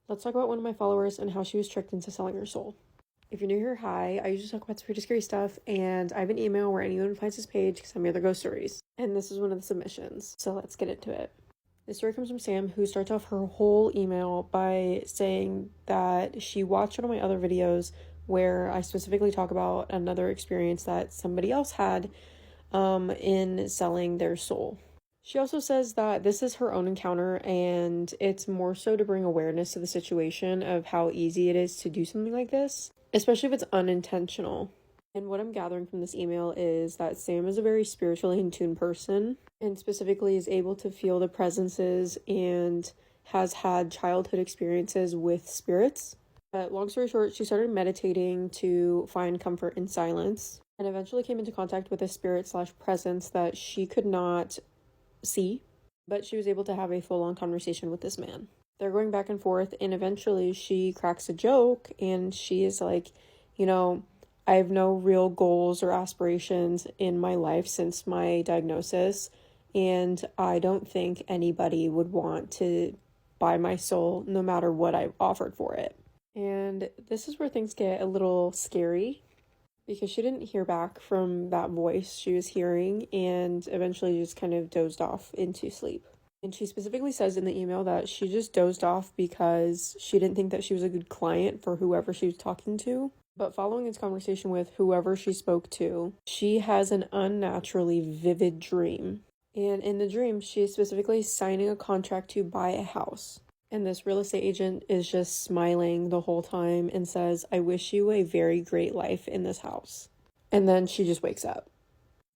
Let's talk about one of my followers and how she was tricked into selling her soul. If you're new here, hi. I usually talk about pretty scary stuff, and I have an email where anyone finds this page because I'm here to ghost stories. And this is one of the submissions, so let's get into it. This story comes from Sam, who starts off her whole email by saying that she watched one of my other videos where I specifically talk about another experience that somebody else had in selling their soul. She also says that this is her own encounter and it's more so to bring awareness to the situation of how easy it is to do something like this, especially if it's unintentional. And what I'm gathering from this email is that Sam is a very spiritually in tune person and specifically is able to feel the presences and has had childhood experiences with spirits. But long story short, she started meditating to find comfort in silence and eventually came into contact with a spirit/presence that she could not see, but she was able to have a full-on conversation with this man. They're going back and forth, and eventually she cracks a joke and she is like, I have no real goals or aspirations in my life since my diagnosis, and I don't think anybody would want to buy my soul no matter what I offered for it. And this is where things get a little scary, because she didn't hear back from that voice she was hearing and eventually just kind of dozed off into sleep. And she specifically says in the email that she just dozed off because she didn't think that she was a good client for whoever she was talking to. But following this conversation with whoever she spoke to, she has an unnaturally vivid dream. And in the dream, she is specifically signing a contract to buy a house. And this real estate agent is just smiling the whole time and says, "I wish you a very great life in this house." And then she just wakes up.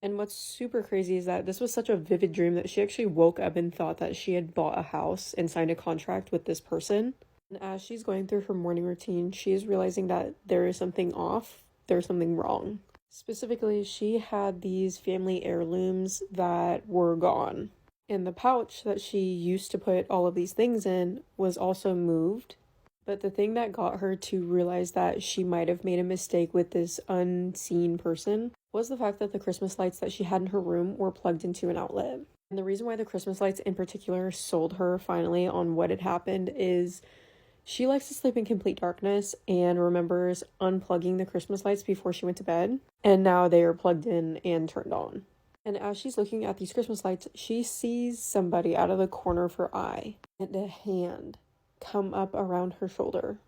And what's super crazy is that this was such a vivid dream that she actually woke up and thought that she had bought a house and signed a contract with this person. And as she's going through her morning routine, she is realizing that there is something off, there's something wrong. Specifically, she had these family heirlooms that were gone. And the pouch that she used to put all of these things in was also moved. But the thing that got her to realize that she might have made a mistake with this unseen person was the fact that the Christmas lights that she had in her room were plugged into an outlet. And the reason why the Christmas lights in particular sold her finally on what had happened is she likes to sleep in complete darkness and remembers unplugging the Christmas lights before she went to bed. And now they are plugged in and turned on. And as she's looking at these Christmas lights, she sees somebody out of the corner of her eye and a hand come up around her shoulder.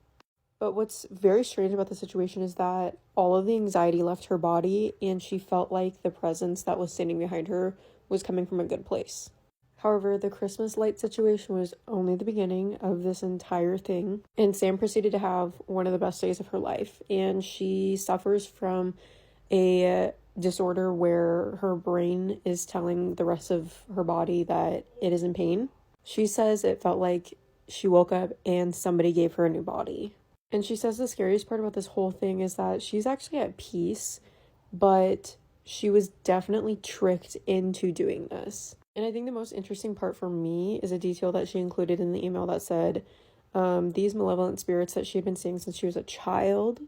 But what's very strange about the situation is that all of the anxiety left her body and she felt like the presence that was standing behind her was coming from a good place. However, the Christmas light situation was only the beginning of this entire thing, and Sam proceeded to have one of the best days of her life, and she suffers from a disorder where her brain is telling the rest of her body that it is in pain. She says it felt like she woke up and somebody gave her a new body. And she says the scariest part about this whole thing is that she's actually at peace, but she was definitely tricked into doing this. And I think the most interesting part for me is a detail that she included in the email that said these malevolent spirits that she had been seeing since she was a child,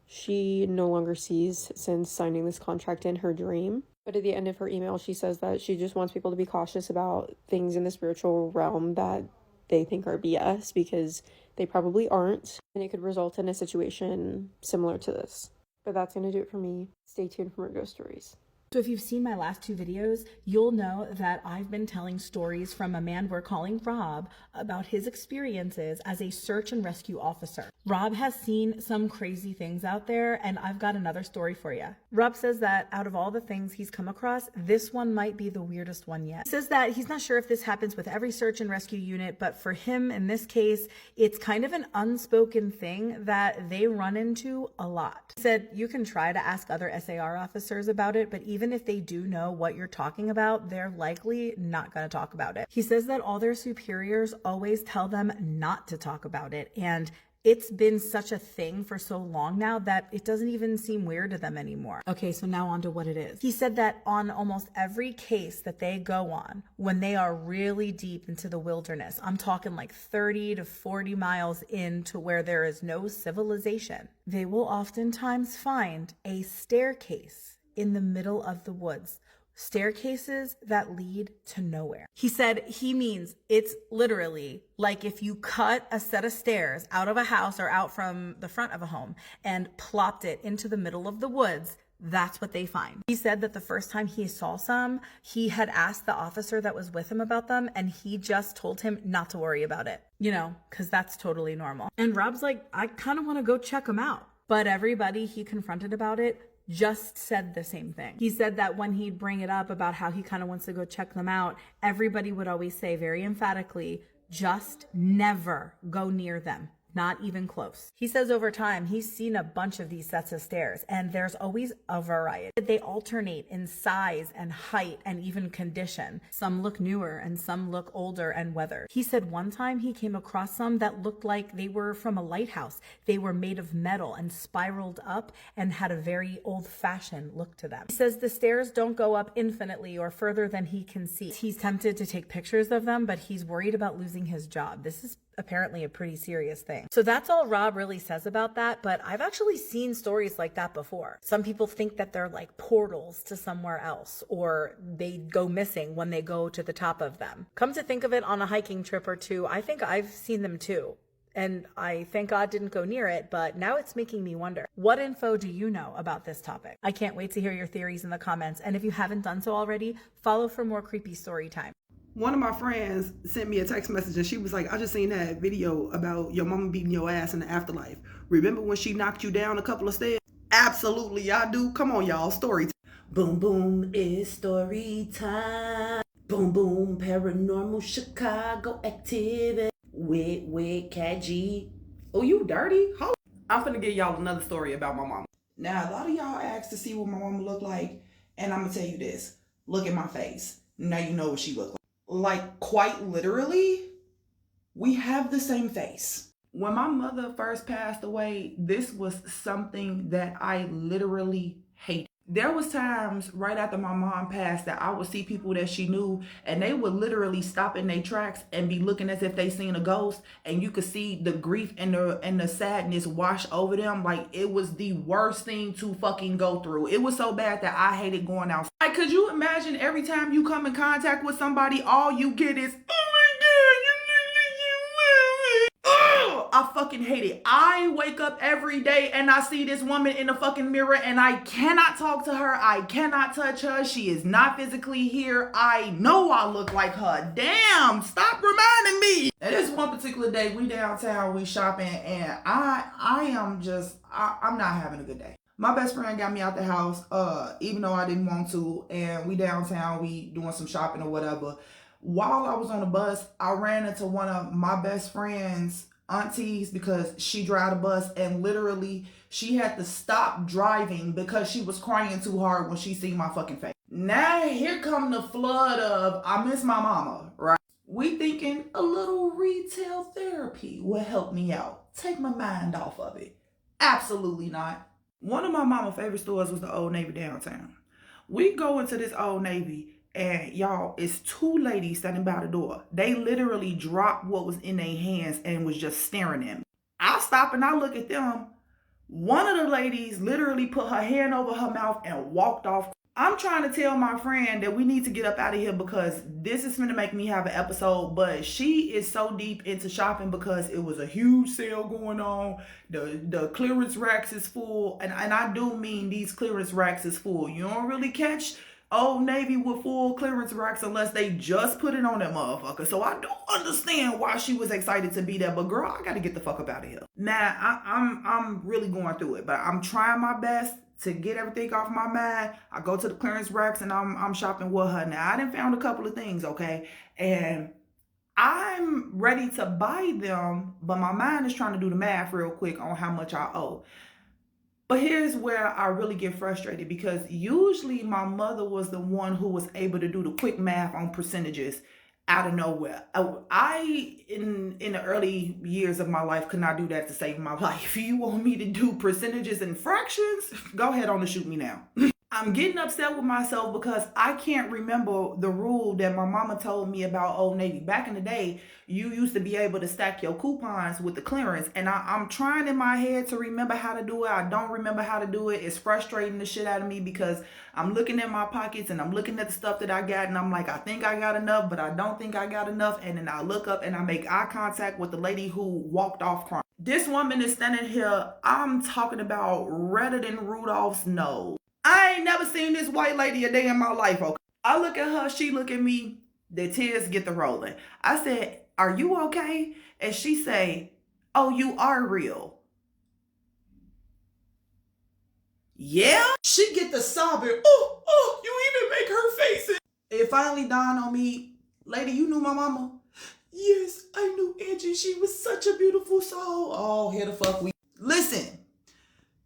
she no longer sees since signing this contract in her dream. But at the end of her email, she says that she just wants people to be cautious about things in the spiritual realm that they think are BS, because they probably aren't, and it could result in a situation similar to this. But that's going to do it for me. Stay tuned for more ghost stories. So if you've seen my last two videos, you'll know that I've been telling stories from a man we're calling Rob about his experiences as a search and rescue officer. Rob has seen some crazy things out there, and I've got another story for you. Rob says that out of all the things he's come across, this one might be the weirdest one yet. He says that he's not sure if this happens with every search and rescue unit, but for him in this case, it's kind of an unspoken thing that they run into a lot. He said you can try to ask other SAR officers about it, but even if they do know what you're talking about, they're likely not going to talk about it. He says that all their superiors always tell them not to talk about it, and it's been such a thing for so long now that it doesn't even seem weird to them anymore. Okay, so now on to what it is. He said that on almost every case that they go on, when they are really deep into the wilderness, I'm talking like 30 to 40 miles into where there is no civilization, they will oftentimes find a staircase in the middle of the woods staircases that lead to nowhere. He said he means it's literally like if you cut a set of stairs out of a house or out from the front of a home and plopped it into the middle of the woods. That's what they find. He said that the first time he saw some, he had asked the officer that was with him about them, and he just told him not to worry about it, because that's totally normal. And Rob's like, I kind of want to go check them out. But everybody he confronted about it just said the same thing. He said that when he'd bring it up about how he kind of wants to go check them out, everybody would always say very emphatically, just never go near them. Not even close. He says over time, he's seen a bunch of these sets of stairs, and there's always a variety. They alternate in size and height and even condition. Some look newer and some look older and weathered. He said one time he came across some that looked like they were from a lighthouse. They were made of metal and spiraled up and had a very old-fashioned look to them. He says the stairs don't go up infinitely or further than he can see. He's tempted to take pictures of them, but he's worried about losing his job. This is apparently a pretty serious thing. So that's all Rob really says about that, but I've actually seen stories like that before. Some people think that they're like portals to somewhere else, or they go missing when they go to the top of them. Come to think of it, on a hiking trip or two, I think I've seen them too. And I thank God didn't go near it, but now it's making me wonder, what info do you know about this topic? I can't wait to hear your theories in the comments, and if you haven't done so already, follow for more creepy story time. One of my friends sent me a text message and she was like, I just seen that video about your mama beating your ass in the afterlife. Remember when she knocked you down a couple of stairs? Absolutely, I do. Come on, y'all. Story time. Boom, boom, it's story time. Boom, boom, paranormal Chicago activity. With Cat G. Oh, you dirty? I'm finna give y'all another story about my mama. Now, a lot of y'all asked to see what my mama looked like, and I'm gonna tell you this. Look at my face. Now you know what she looked like. Like, quite literally, we have the same face. When my mother first passed away, this was something that I literally hated. There was times right after my mom passed that I would see people that she knew, and they would literally stop in their tracks and be looking as if they seen a ghost, and you could see the grief and the sadness wash over them. Like, it was the worst thing to fucking go through. It was so bad that I hated going outside. Like, could you imagine every time you come in contact with somebody, all you get is, oh my God, you I fucking hate it. I wake up every day and I see this woman in the fucking mirror and I cannot talk to her. I cannot touch her. She is not physically here. I know I look like her. Damn, stop reminding me. And this one particular day, we downtown, we shopping, and I'm not having a good day. My best friend got me out the house, even though I didn't want to, and we downtown, we doing some shopping or whatever. While I was on the bus, I ran into one of my best friend's aunties because she drive the bus, and literally she had to stop driving because she was crying too hard when she seen my fucking face. Now here come the flood of I miss my mama, right? We thinking a little retail therapy will help me out, take my mind off of it. Absolutely not. One of my mama's favorite stores was the Old Navy downtown. We go into this Old Navy, and y'all, it's two ladies standing by the door. They literally dropped what was in their hands and was just staring at me. I stop and I look at them. One of the ladies literally put her hand over her mouth and walked off. I'm trying to tell my friend that we need to get up out of here because this is going to make me have an episode, but she is so deep into shopping because it was a huge sale going on. The clearance racks is full, and I do mean these clearance racks is full. You don't really catch Old Navy with full clearance racks unless they just put it on that motherfucker. So I do understand why she was excited to be there, but girl, I gotta get the fuck up out of here. Now, I'm really going through it, but I'm trying my best to get everything off my mind. I go to the clearance racks and I'm shopping with her. Now, I done found a couple of things, okay? And I'm ready to buy them, but my mind is trying to do the math real quick on how much I owe. But here's where I really get frustrated because usually my mother was the one who was able to do the quick math on percentages out of nowhere. I in the early years of my life, could not do that to save my life. You want me to do percentages and fractions? Go ahead on and shoot me now. I'm getting upset with myself because I can't remember the rule that my mama told me about Old Navy. Back in the day, you used to be able to stack your coupons with the clearance. And I'm trying in my head to remember how to do it. I don't remember how to do it. It's frustrating the shit out of me because I'm looking in my pockets and I'm looking at the stuff that I got. And I'm like, I think I got enough, but I don't think I got enough. And then I look up and I make eye contact with the lady who walked off crying. This woman is standing here. I'm talking about redder than Rudolph's nose. I ain't never seen this white lady a day in my life, okay? I look at her, she look at me, the tears get to rolling. I said, are you okay? And she say, oh, you are real. Yeah? She get the sobbing, oh, you even make her face it. It finally dawned on me, lady, you knew my mama? Yes, I knew Angie. She was such a beautiful soul. Oh, here the fuck we. Listen.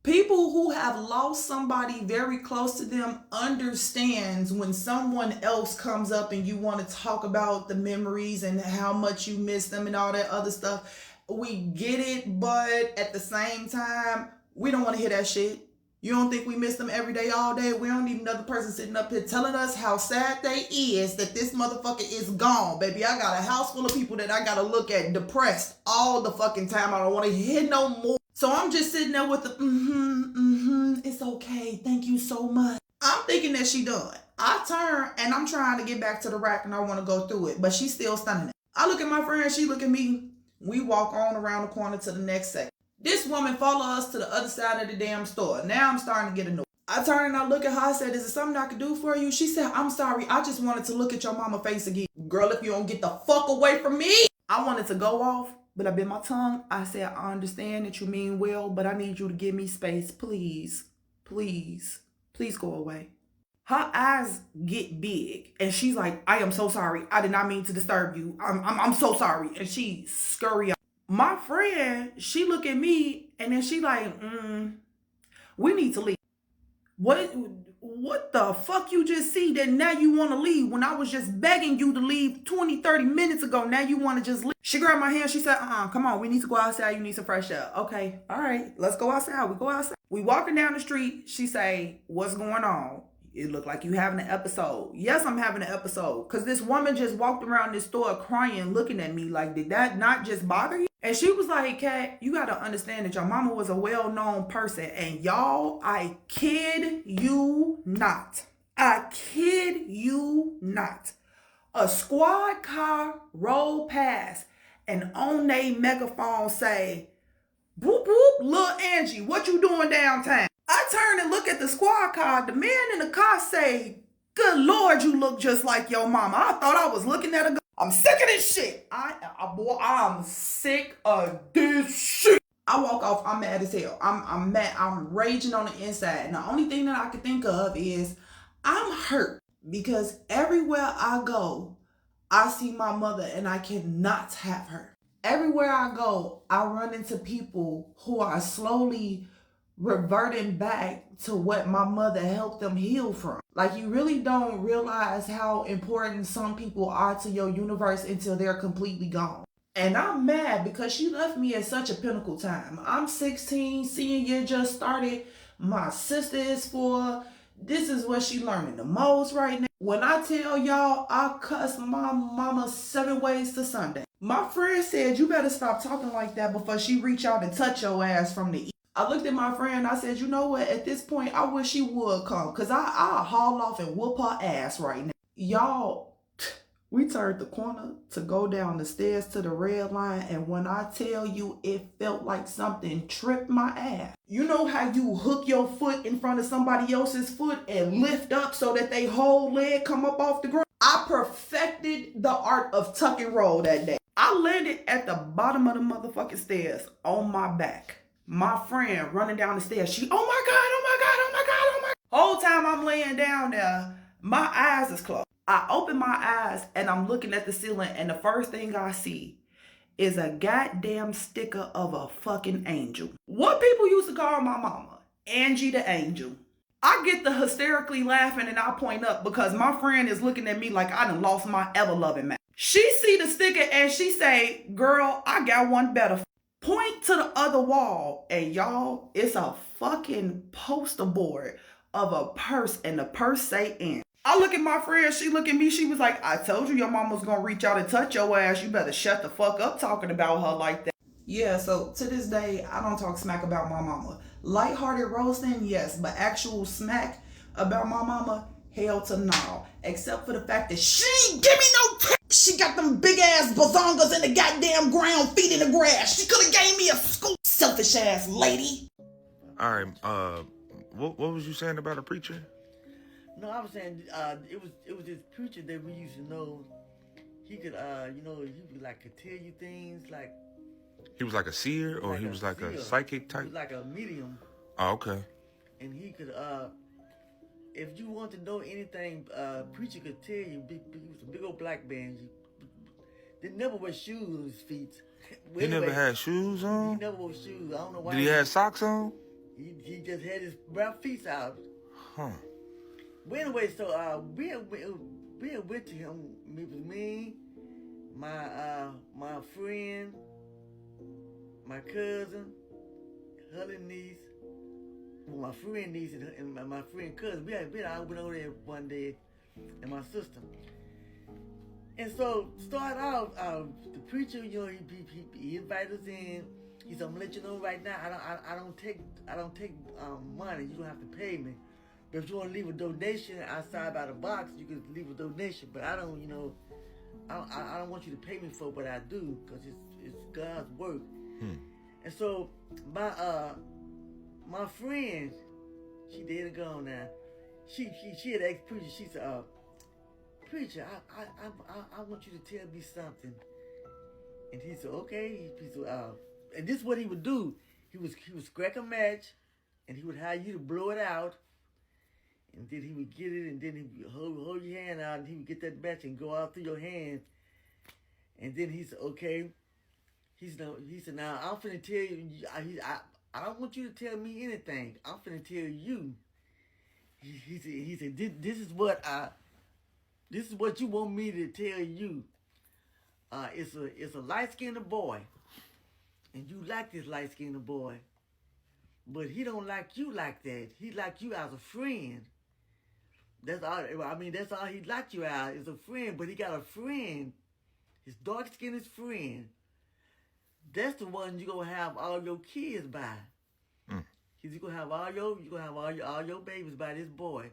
People who have lost somebody very close to them understands when someone else comes up and you want to talk about the memories and how much you miss them and all that other stuff. We get it, but at the same time, we don't want to hear that shit. You don't think we miss them every day, all day? We don't need another person sitting up here telling us how sad they is that this motherfucker is gone, baby. I got a house full of people that I got to look at depressed all the fucking time. I don't want to hear no more. So I'm just sitting there with the, it's okay. Thank you so much. I'm thinking that she done. I turn and I'm trying to get back to the rack and I want to go through it, but she's still standing there. I look at my friend, she look at me. We walk on around the corner to the next section. This woman follow us to the other side of the damn store. Now I'm starting to get annoyed. I turn and I look at her. I said, is there something I can do for you? She said, I'm sorry. I just wanted to look at your mama face again. Girl, if you don't get the fuck away from me. I wanted to go off, but I bit my tongue. I said, I understand that you mean well, but I need you to give me space. Please, please, please go away. Her eyes get big and she's like, I am so sorry. I did not mean to disturb you. I'm so sorry. And she scurry up. My friend, she look at me and then she like, we need to leave. What the fuck you just see that now you want to leave when I was just begging you to leave 20, 30 minutes ago. Now you want to just leave. She grabbed my hand. She said, come on. We need to go outside. You need some fresh air. Okay. All right. Let's go outside. We go outside. We walking down the street. She say, what's going on? It looked like you having an episode. Yes, I'm having an episode. Because this woman just walked around this store crying, looking at me like, did that not just bother you? And she was like, Kat, you got to understand that your mama was a well-known person. And y'all, I kid you not. I kid you not. A squad car rolled past and on they megaphone say, boop, boop, Lil Angie, what you doing downtown? I turn and look at the squad car. The man in the car say, good Lord, you look just like your mama. I thought I was looking at a girl. I'm sick of this shit. I'm sick of this shit. I walk off. I'm mad as hell. I'm mad. I'm raging on the inside. And the only thing that I can think of is I'm hurt because everywhere I go, I see my mother and I cannot have her. Everywhere I go, I run into people who are slowly reverting back to what my mother helped them heal from. Like, you really don't realize how important some people are to your universe until they're completely gone. And I'm mad because she left me at such a pinnacle time. I'm 16, senior year just started. My sister is 4. This is what she learning the most right now. When I tell y'all, I cuss my mama 7 ways to Sunday. My friend said, you better stop talking like that before she reach out and touch your ass from the east. I looked at my friend, I said, you know what, at this point, I wish she would come, because I'll haul off and whoop her ass right now. Y'all, we turned the corner to go down the stairs to the red line, and when I tell you, it felt like something tripped my ass. You know how you hook your foot in front of somebody else's foot and lift up so that they whole leg come up off the ground? I perfected the art of tuck and roll that day. I landed at the bottom of the motherfucking stairs on my back. My friend running down the stairs. She, oh my God, oh my God, oh my God, oh my God. Whole time I'm laying down there, my eyes is closed. I open my eyes and I'm looking at the ceiling and the first thing I see is a goddamn sticker of a fucking angel. What people used to call my mama, Angie the Angel. I get the hysterically laughing and I point up because my friend is looking at me like I done lost my ever-loving man. She see the sticker and she say, girl, I got one better. Point to the other wall and y'all, it's a fucking poster board of a purse, and the purse say "in." I look at my friend, she look at me, she was like, I told you your mama's gonna reach out and touch your ass. You better shut the fuck up talking about her like that. Yeah, so to this day, I don't talk smack about my mama. Lighthearted roasting, yes, but actual smack about my mama, hell to no. Except for the fact that she ain't give me no she got them big ass bazongas in the goddamn ground, feet in the grass. She could have gave me a scoop, selfish ass lady. All right, what was you saying about a preacher? No, I was saying it was this preacher that we used to know. He could he would like could tell you things like. He was like a seer, or he was like a psychic type? He was like a medium. Oh, okay. And he could if you want to know anything, preacher could tell you. He was a big old black man. They never wear shoes on his feet. He never had shoes on? He never wore shoes. I don't know why. Did he have socks on? He just had his brown feet out. Huh. But anyway, so we went to him. It was me, my friend, my cousin, her little niece, my friend niece and my friend cousin. I went over there one day, and my sister. And so start out, the preacher, he invited us in. He said, "I'm gonna let you know right now. I don't take money. You don't have to pay me. But if you want to leave a donation outside by the box, you can leave a donation. But I don't want you to pay me for what I do, because it's God's work." And so my friend, she dead and gone now. She had asked preacher. She said, "Preacher, I want you to tell me something." And he said, "Okay." He said, and this is what he would do. He would crack a match, and he would hire you to blow it out. And then he would get it, and then he would hold your hand out, and he would get that match and go out through your hand. And then he said, "Okay." He said, "Now I'm finna tell you. I don't want you to tell me anything. I'm finna tell you." He said, "This is what you want me to tell you. It's a light-skinned boy, and you like this light-skinned boy, but he don't like you like that. He like you as a friend. That's all. I mean, that's all he like you as is a friend. But he got a friend, his dark-skinned friend. That's the one you gonna have all your kids by. You gonna have all your babies by this boy.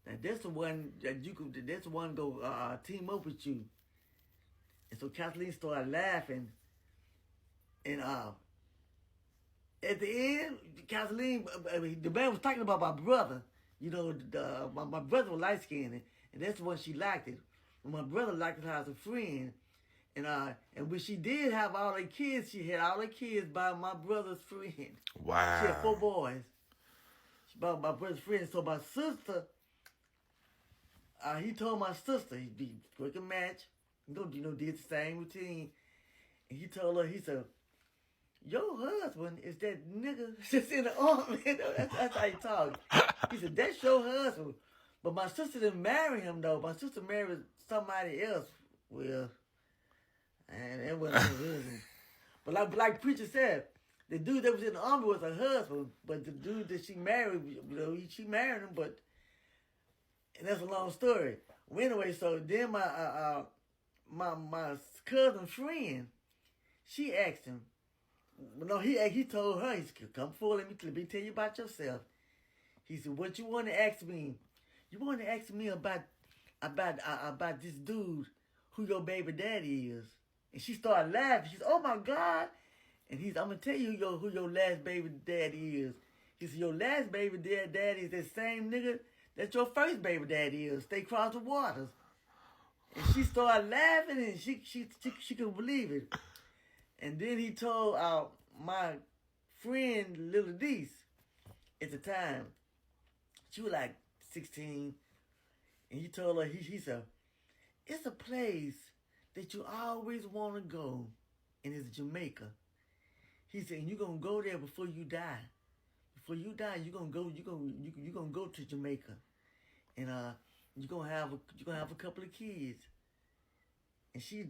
Now that's the one that that's the one go team up with you." And so Kathleen started laughing, and at the end, Kathleen, the man was talking about my brother. My brother was light skinned, and that's the one she liked it. My brother liked her as a friend. And when she did have all her kids, she had all her kids by my brother's friend. Wow. She had 4 boys. By my brother's friend. So my sister, he told my sister he'd be quick a match. Did the same routine. And he told her, he said, "Your husband is that nigga that's in the army." That's how he talked. He said, "That's your husband." But my sister didn't marry him, though. My sister married somebody else. Well, and it wasn't her husband. But like preacher said, the dude that was in the army was her husband. But the dude that she married, she married him. But and that's a long story. Well, anyway, so then my cousin friend, she asked him. No, he told her, he said, "Come forward, let me tell you about yourself." He said, "What you want to ask me? You want to ask me about this dude who your baby daddy is?" And she started laughing. She said, "Oh my God!" And I'm gonna tell you who your last baby daddy is. He said, "Your last baby daddy is that same nigga that your first baby daddy is. They crossed the waters." And she started laughing, and she couldn't believe it. And then he told my friend, little niece, at the time, she was like 16, and he told her, he said, "It's a place that you always want to go, and it's Jamaica." He said, "And you're gonna go there before you die. Before you die, you're gonna go to Jamaica, and you're gonna have a couple of kids." And she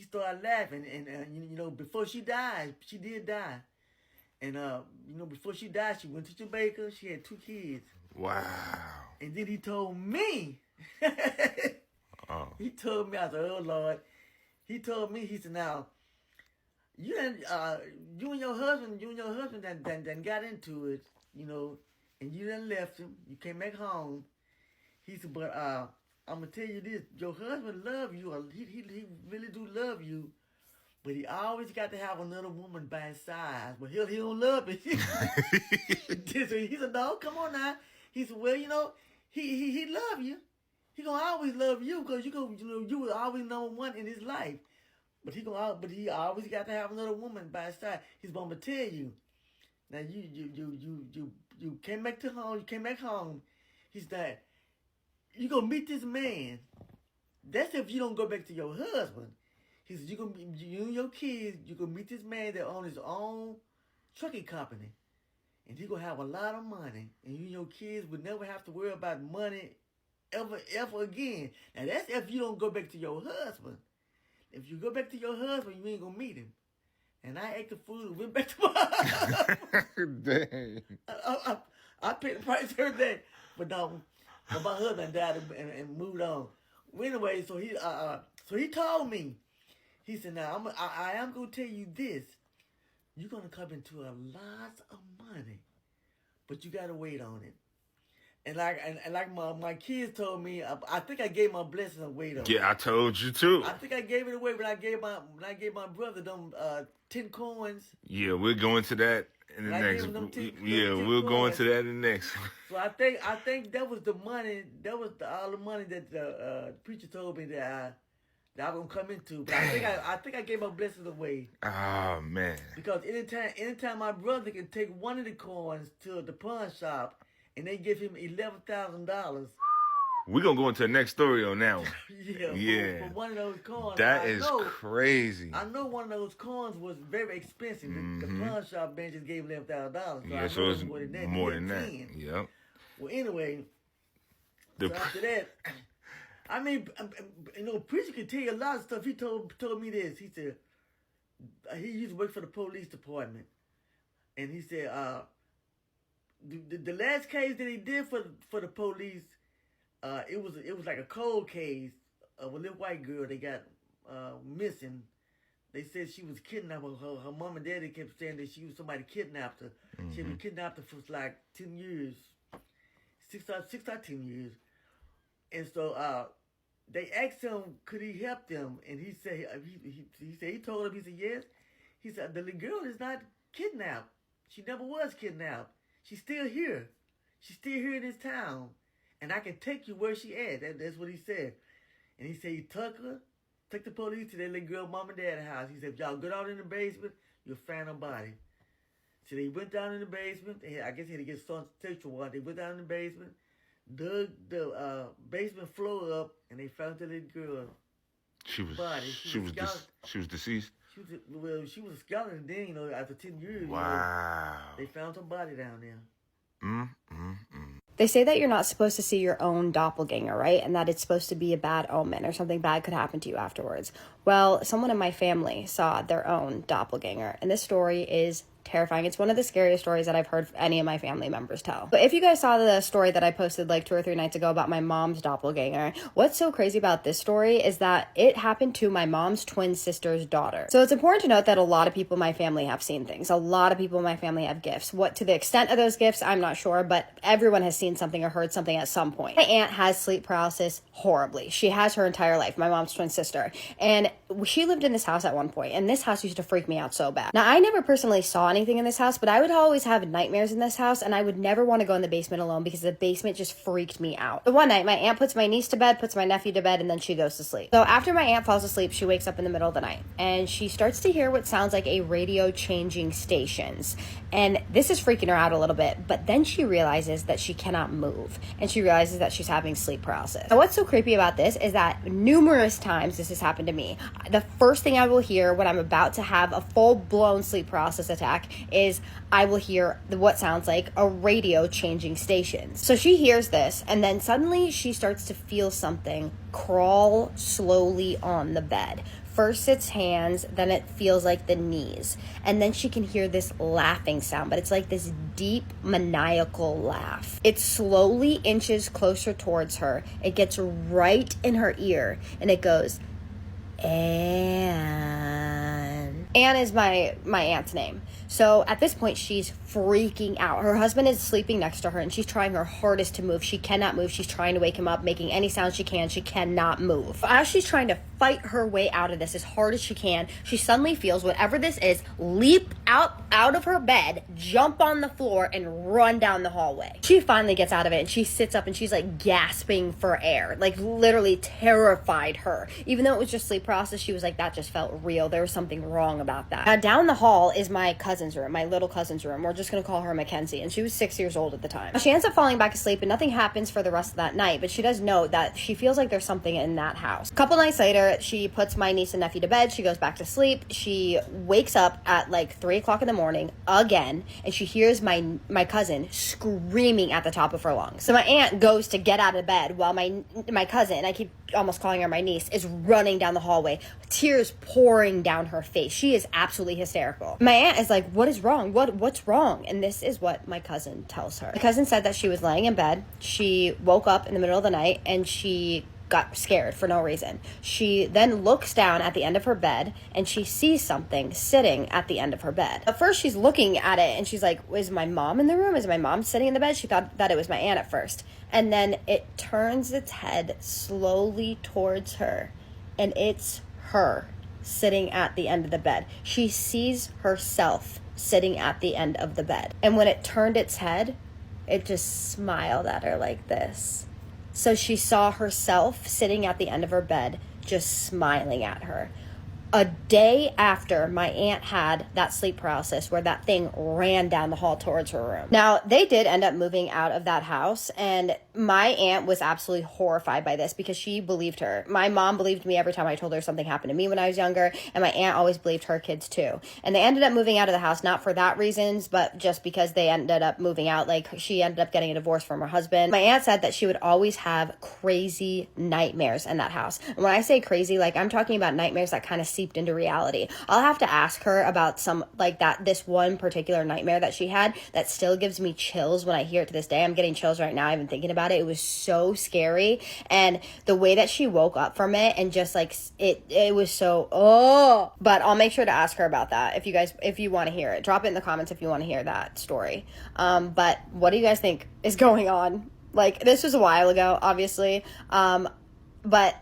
started laughing, and before she died, she did die. And before she died, she went to Jamaica. She had 2 kids. Wow. And then he told me. Oh. He told me, I said, oh Lord. He told me, he said, now, you and your husband done got into it, and you done left him. You came back home. He said, but I'm gonna tell you this: your husband love you. He really do love you, but he always got to have another woman by his side. But he don't love it. He said, no, come on now. He said, well, he love you. He gonna always love you because you were always number one in his life. But he always got to have another woman by his side. He's gonna tell you. Now you came back to home. You came back home. He's that. You gonna meet this man. That's if you don't go back to your husband. He said you and your kids. You gonna meet this man that owns his own trucking company, and he gonna have a lot of money, and you and your kids would never have to worry about money ever again. Now that's if you don't go back to your husband. If you go back to your husband, you ain't gonna meet him. And I ate the food and went back to my husband. Dang. I paid the price every day. But my husband died and moved on. Well, anyway, so he told me, he said, now I am gonna tell you this. You're gonna come into a lot of money, but you gotta wait on it. And like my kids told me, I think I gave my blessing away though. Yeah, I told you too. I think I gave it away when I gave my brother them 10 coins. Yeah, we'll go into that in the next. We'll go into that in the next. So I think that was the money. That was all the money that the preacher told me that I was gonna come into. But I think I gave my blessings away. Oh man. Because anytime my brother can take one of the coins to the pawn shop. And they give him $11,000. We're going to go into the next story on that one. Yeah. For one of those coins. That is crazy. I know one of those coins was very expensive. The pawn shop man just gave him $11,000. So it's more than that. Yep. Well, anyway, after that, I mean, preacher can tell you a lot of stuff. He told me this. He said, he used to work for the police department. And he said, the last case that he did for the police, it was like a cold case of a little white girl that got missing. They said she was kidnapped. Her mom and daddy kept saying that somebody kidnapped her. Mm-hmm. She had been kidnapped for like 10 years, 6 or 10 years. And so they asked him, could he help them? And he said he told them, he said yes. He said the little girl is not kidnapped. She never was kidnapped. She's still here. She's still here in this town. And I can take you where she at. That's what he said. And he said he took the police to that little girl mom and dad's house. He said, if y'all go down in the basement, you'll find her body. So they went down in the basement. I guess he had to get some sexual water. They went down in the basement, dug the basement floor up, and they found the little girl body. She was deceased. She was a skeleton then, after 10 years. Wow. They found some body down there. They say that you're not supposed to see your own doppelganger, right? And that it's supposed to be a bad omen or something bad could happen to you afterwards. Well, someone in my family saw their own doppelganger, and this story is terrifying. It's one of the scariest stories that I've heard any of my family members tell. But if you guys saw the story that I posted like 2 or 3 nights ago about my mom's doppelganger, what's so crazy about this story is that it happened to my mom's twin sister's daughter. So it's important to note that a lot of people in my family have seen things. A lot of people in my family have gifts. What to the extent of those gifts, I'm not sure, but everyone has seen something or heard something at some point. My aunt has sleep paralysis horribly. She has her entire life, my mom's twin sister. And she lived in this house at one point, and this house used to freak me out so bad. Now, I never personally saw anything in this house, but I would always have nightmares in this house, and I would never want to go in the basement alone because the basement just freaked me out. So one night, my aunt puts my niece to bed, puts my nephew to bed, and then she goes to sleep. So after my aunt falls asleep, she wakes up in the middle of the night, and she starts to hear what sounds like a radio changing stations. And this is freaking her out a little bit, but then she realizes that she cannot move, and she realizes that she's having sleep paralysis. Now, what's so creepy about this is that numerous times this has happened to me. The first thing I will hear when I'm about to have a full-blown sleep paralysis attack is I will hear what sounds like a radio changing stations. So she hears this, and then suddenly she starts to feel something crawl slowly on the bed. first it's hands, then it feels like the knees. And then she can hear this laughing sound, but it's like this deep maniacal laugh. It slowly inches closer towards her. It gets right in her ear and it goes, Anne. Anne is my aunt's name. So at this point, she's freaking out. Her husband is sleeping next to her, and she's trying her hardest to move. She cannot move. She's trying to wake him up, making any sound she can. She cannot move. As she's trying to fight her way out of this as hard as she can, she suddenly feels whatever this is leap out of her bed, jump on the floor, and run down the hallway. She finally gets out of it, and she sits up, and she's like gasping for air, like literally terrified her. Even though it was just sleep paralysis, she was like, that just felt real. There was something wrong about that. Now, down the hall is my cousin's room, my little cousin's room. We're just gonna call her Mackenzie, and she was 6 years old at the time. She ends up falling back asleep, and nothing happens for the rest of that night, but she does note that she feels like there's something in that house. A couple nights later, she puts my niece and nephew to bed. She goes back to sleep. She wakes up at like 3 o'clock in the morning again, and she hears my cousin screaming at the top of her lungs. So my aunt goes to get out of bed while my cousin, I keep almost calling her my niece, is running down the hallway, tears pouring down her face. She is absolutely hysterical. My aunt is like, what is wrong? What's wrong? And this is what my cousin tells her. My cousin said that she was laying in bed. She woke up in the middle of the night and she got scared for no reason. She then looks down at the end of her bed and she sees something sitting at the end of her bed. At first she's looking at it and she's like, is my mom in the room? Is my mom sitting in the bed? She thought that it was my aunt at first. And then it turns its head slowly towards her, and it's her sitting at the end of the bed. She sees herself sitting at the end of the bed. And when it turned its head, it just smiled at her like this. So she saw herself sitting at the end of her bed, just smiling at her. A day after my aunt had that sleep paralysis where that thing ran down the hall towards her room. Now, they did end up moving out of that house, and my aunt was absolutely horrified by this because she believed her. My mom believed me every time I told her something happened to me when I was younger, and my aunt always believed her kids too. And they ended up moving out of the house, not for that reasons, but just because they ended up moving out. Like, she ended up getting a divorce from her husband. My aunt said that she would always have crazy nightmares in that house. And when I say crazy, like, I'm talking about nightmares that kind of seeped into reality. I'll have to ask her about some, like, this one particular nightmare that she had that still gives me chills when I hear it to this day. I'm getting chills right now even thinking about it. It was so scary, and the way that she woke up from it, and just like it was so but I'll make sure to ask her about that. If you want to hear it, drop it in the comments if you want to hear that story. But what do you guys think is going on? Like, this was a while ago, obviously. But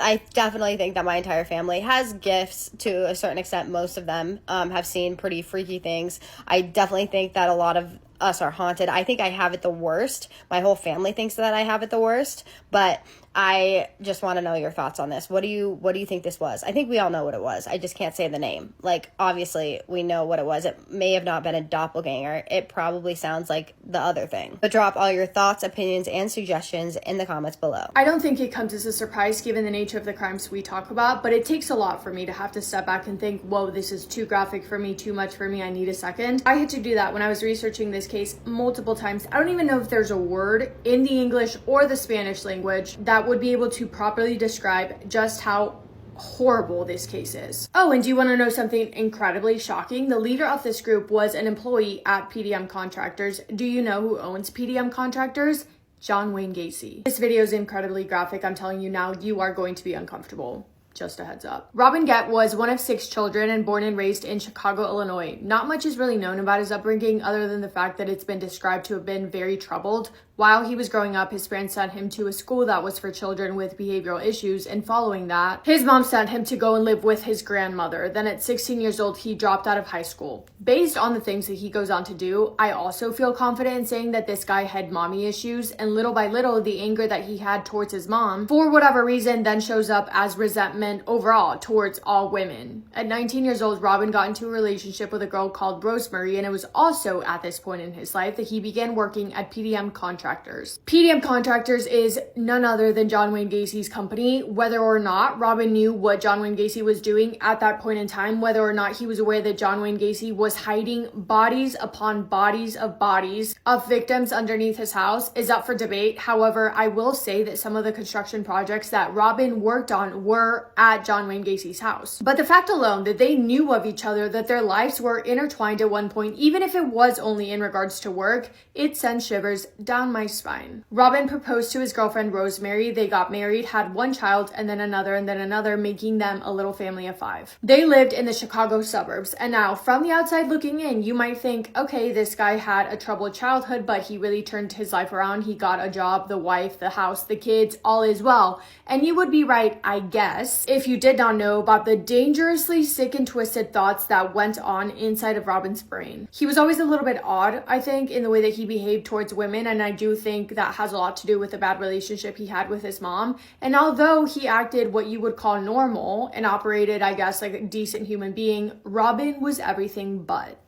I definitely think that my entire family has gifts to a certain extent. Most of them have seen pretty freaky things. I definitely think that a lot of us are haunted. I think I have it the worst. My whole family thinks that I have it the worst, but I just want to know your thoughts on this. What do you think this was? I think we all know what it was. I just can't say the name. Like, obviously, we know what it was. It may have not been a doppelganger. It probably sounds like the other thing. But drop all your thoughts, opinions, and suggestions in the comments below. I don't think it comes as a surprise given the nature of the crimes we talk about, but it takes a lot for me to have to step back and think, whoa, this is too graphic for me, too much for me, I need a second. I had to do that when I was researching this case multiple times. I don't even know if there's a word in the English or the Spanish language that would be able to properly describe just how horrible this case is. Oh, and do you want to know something incredibly shocking? The leader of this group was an employee at PDM Contractors. Do you know who owns PDM Contractors? John Wayne Gacy. This video is incredibly graphic. I'm telling you now, you are going to be uncomfortable. Just a heads up. Robin Gett was one of 6 children and born and raised in Chicago, Illinois. Not much is really known about his upbringing other than the fact that it's been described to have been very troubled. While he was growing up, his parents sent him to a school that was for children with behavioral issues, and following that, his mom sent him to go and live with his grandmother. Then at 16 years old, he dropped out of high school. Based on the things that he goes on to do, I also feel confident in saying that this guy had mommy issues, and little by little, the anger that he had towards his mom, for whatever reason, then shows up as resentment overall towards all women. At 19 years old, Robin got into a relationship with a girl called Rosemary, and it was also at this point in his life that he began working at PDM Contractors Contractors. PDM Contractors is none other than John Wayne Gacy's company. Whether or not Robin knew what John Wayne Gacy was doing at that point in time, whether or not he was aware that John Wayne Gacy was hiding bodies upon bodies of victims underneath his house, is up for debate. However, I will say that some of the construction projects that Robin worked on were at John Wayne Gacy's house. But the fact alone that they knew of each other, that their lives were intertwined at one point, even if it was only in regards to work, it sends shivers down my spine. Robin proposed to his girlfriend Rosemary. They got married, had one child, and then another, making them a little family of 5. They lived in the Chicago suburbs. And now, from the outside looking in, you might think, okay, this guy had a troubled childhood, but he really turned his life around. He got a job, the wife, the house, the kids, all is well. And you would be right, I guess, if you did not know about the dangerously sick and twisted thoughts that went on inside of Robin's brain. He was always a little bit odd, I think, in the way that he behaved towards women, and I do think that has a lot to do with the bad relationship he had with his mom. And although he acted what you would call normal and operated, I guess, like a decent human being, Robin was everything but.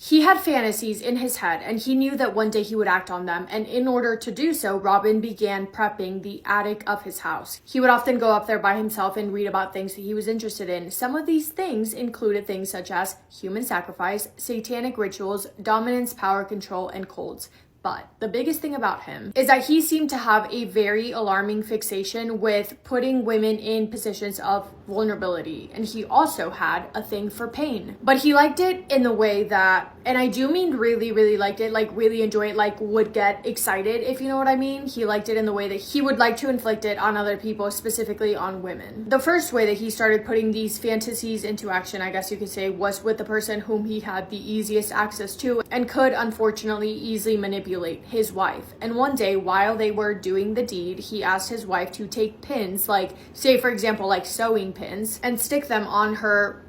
He had fantasies in his head, and he knew that one day he would act on them, and in order to do so, Robin began prepping the attic of his house. He would often go up there by himself and read about things that he was interested in. Some of these things included things such as human sacrifice, satanic rituals, dominance, power control, and cults. But the biggest thing about him is that he seemed to have a very alarming fixation with putting women in positions of vulnerability. And he also had a thing for pain. But he liked it in the way that, and I do mean really, really liked it, like really enjoy it, like would get excited, if you know what I mean. He liked it in the way that he would like to inflict it on other people, specifically on women. The first way that he started putting these fantasies into action, I guess you could say, was with the person whom he had the easiest access to and could unfortunately easily manipulate, his wife. And one day, while they were doing the deed, he asked his wife to take pins, like, say for example, like sewing pins, and stick them on her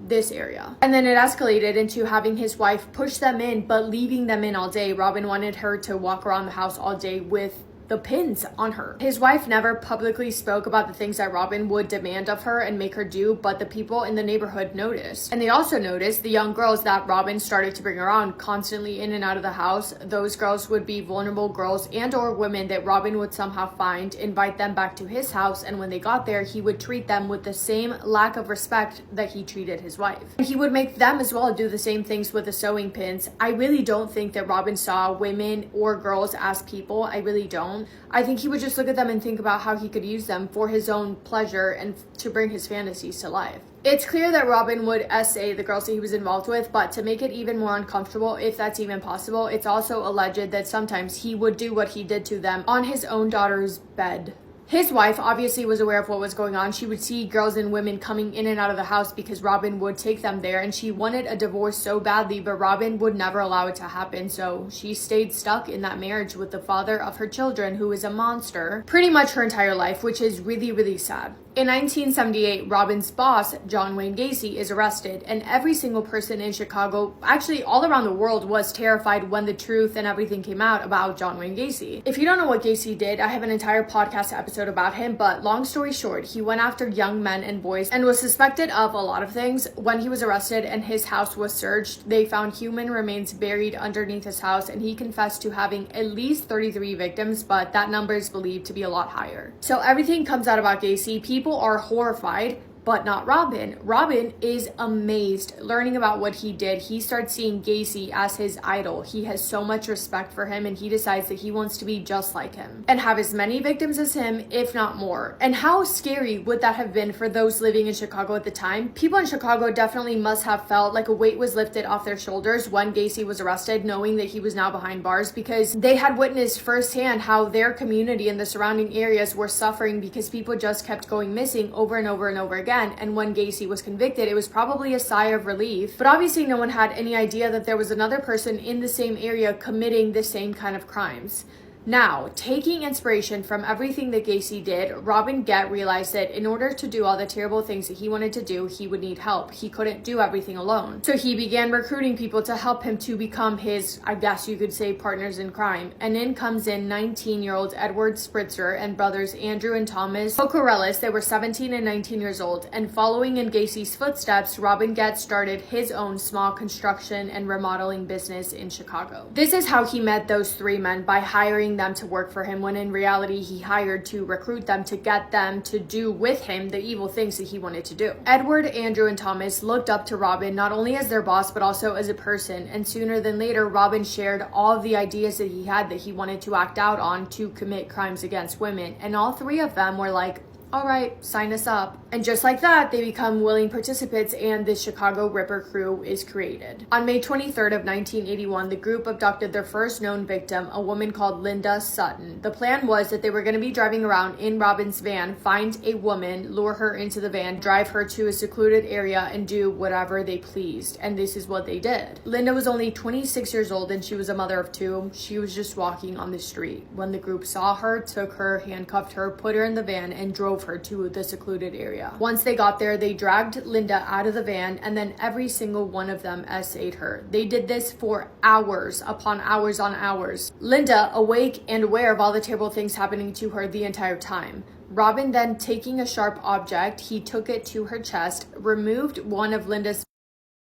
this area. And then it escalated into having his wife push them in, but leaving them in all day. Robin wanted her to walk around the house all day with the pins on her. His wife never publicly spoke about the things that Robin would demand of her and make her do, but the people in the neighborhood noticed. And they also noticed the young girls that Robin started to bring around constantly in and out of the house. Those girls would be vulnerable girls and or women that Robin would somehow find, invite them back to his house, and when they got there, he would treat them with the same lack of respect that he treated his wife. And he would make them as well do the same things with the sewing pins. I really don't think that Robin saw women or girls as people. I really don't. I think he would just look at them and think about how he could use them for his own pleasure and to bring his fantasies to life. It's clear that Robin would SA the girls that he was involved with, but to make it even more uncomfortable, if that's even possible, it's also alleged that sometimes he would do what he did to them on his own daughter's bed. His wife obviously was aware of what was going on. She would see girls and women coming in and out of the house because Robin would take them there, and she wanted a divorce so badly, but Robin would never allow it to happen. So she stayed stuck in that marriage with the father of her children, who is a monster, pretty much her entire life, which is really, really sad. In 1978, Robin's boss, John Wayne Gacy, is arrested, and every single person in Chicago, actually all around the world, was terrified when the truth and everything came out about John Wayne Gacy. If you don't know what Gacy did, I have an entire podcast episode about him, but long story short, he went after young men and boys and was suspected of a lot of things. When he was arrested and his house was searched, they found human remains buried underneath his house, and he confessed to having at least 33 victims, but that number is believed to be a lot higher. So everything comes out about Gacy. People are horrified, but not Robin. Robin is amazed learning about what he did. He starts seeing Gacy as his idol. He has so much respect for him, and he decides that he wants to be just like him and have as many victims as him, if not more. And how scary would that have been for those living in Chicago at the time? People in Chicago definitely must have felt like a weight was lifted off their shoulders when Gacy was arrested, knowing that he was now behind bars, because they had witnessed firsthand how their community and the surrounding areas were suffering because people just kept going missing over and over and over again. And when Gacy was convicted, it was probably a sigh of relief. But obviously no one had any idea that there was another person in the same area committing the same kind of crimes. Now, taking inspiration from everything that Gacy did, Robin Gett realized that in order to do all the terrible things that he wanted to do, he would need help. He couldn't do everything alone. So he began recruiting people to help him to become his, I guess you could say, partners in crime. And in comes in 19-year-old Edward Spritzer and brothers Andrew and Thomas Pocorellis. They were 17 and 19 years old. And following in Gacy's footsteps, Robin Gett started his own small construction and remodeling business in Chicago. This is how he met those three men, by hiring them to work for him, when in reality he hired to recruit them to get them to do with him the evil things that he wanted to do. Edward, Andrew, and Thomas looked up to Robin not only as their boss but also as a person, and sooner than later Robin shared all of the ideas that he had that he wanted to act out on to commit crimes against women, and all three of them were like, all right, sign us up. And just like that, they become willing participants and the Chicago Ripper crew is created. On May 23rd of 1981, the group abducted their first known victim, a woman called Linda Sutton. The plan was that they were going to be driving around in Robin's van, find a woman, lure her into the van, drive her to a secluded area, and do whatever they pleased. And this is what they did. Linda was only 26 years old and she was a mother of two. She was just walking on the street when the group saw her, took her, handcuffed her, put her in the van, and drove her to the secluded area. Once they got there, they dragged Linda out of the van, and then every single one of them essayed her. They did this for hours upon hours on hours. Linda, awake and aware of all the terrible things happening to her the entire time. Robin then, taking a sharp object, he took it to her chest, removed one of Linda's.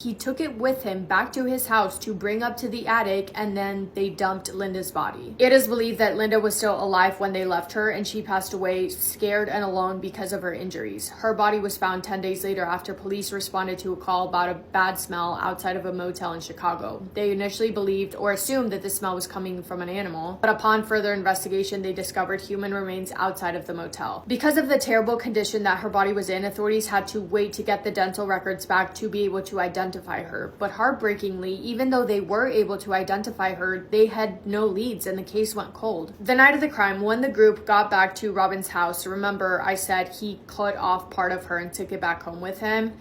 He took it with him back to his house to bring up to the attic, and then they dumped Linda's body. It is believed that Linda was still alive when they left her, and she passed away scared and alone because of her injuries. Her body was found 10 days later after police responded to a call about a bad smell outside of a motel in Chicago. They initially believed or assumed that the smell was coming from an animal, but upon further investigation, they discovered human remains outside of the motel. Because of the terrible condition that her body was in, authorities had to wait to get the dental records back to be able to identify her. But heartbreakingly, even though they were able to identify her, they had no leads and the case went cold. The night of the crime, when the group got back to Robin's house, remember I said he cut off part of her and took it back home with him?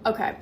Okay,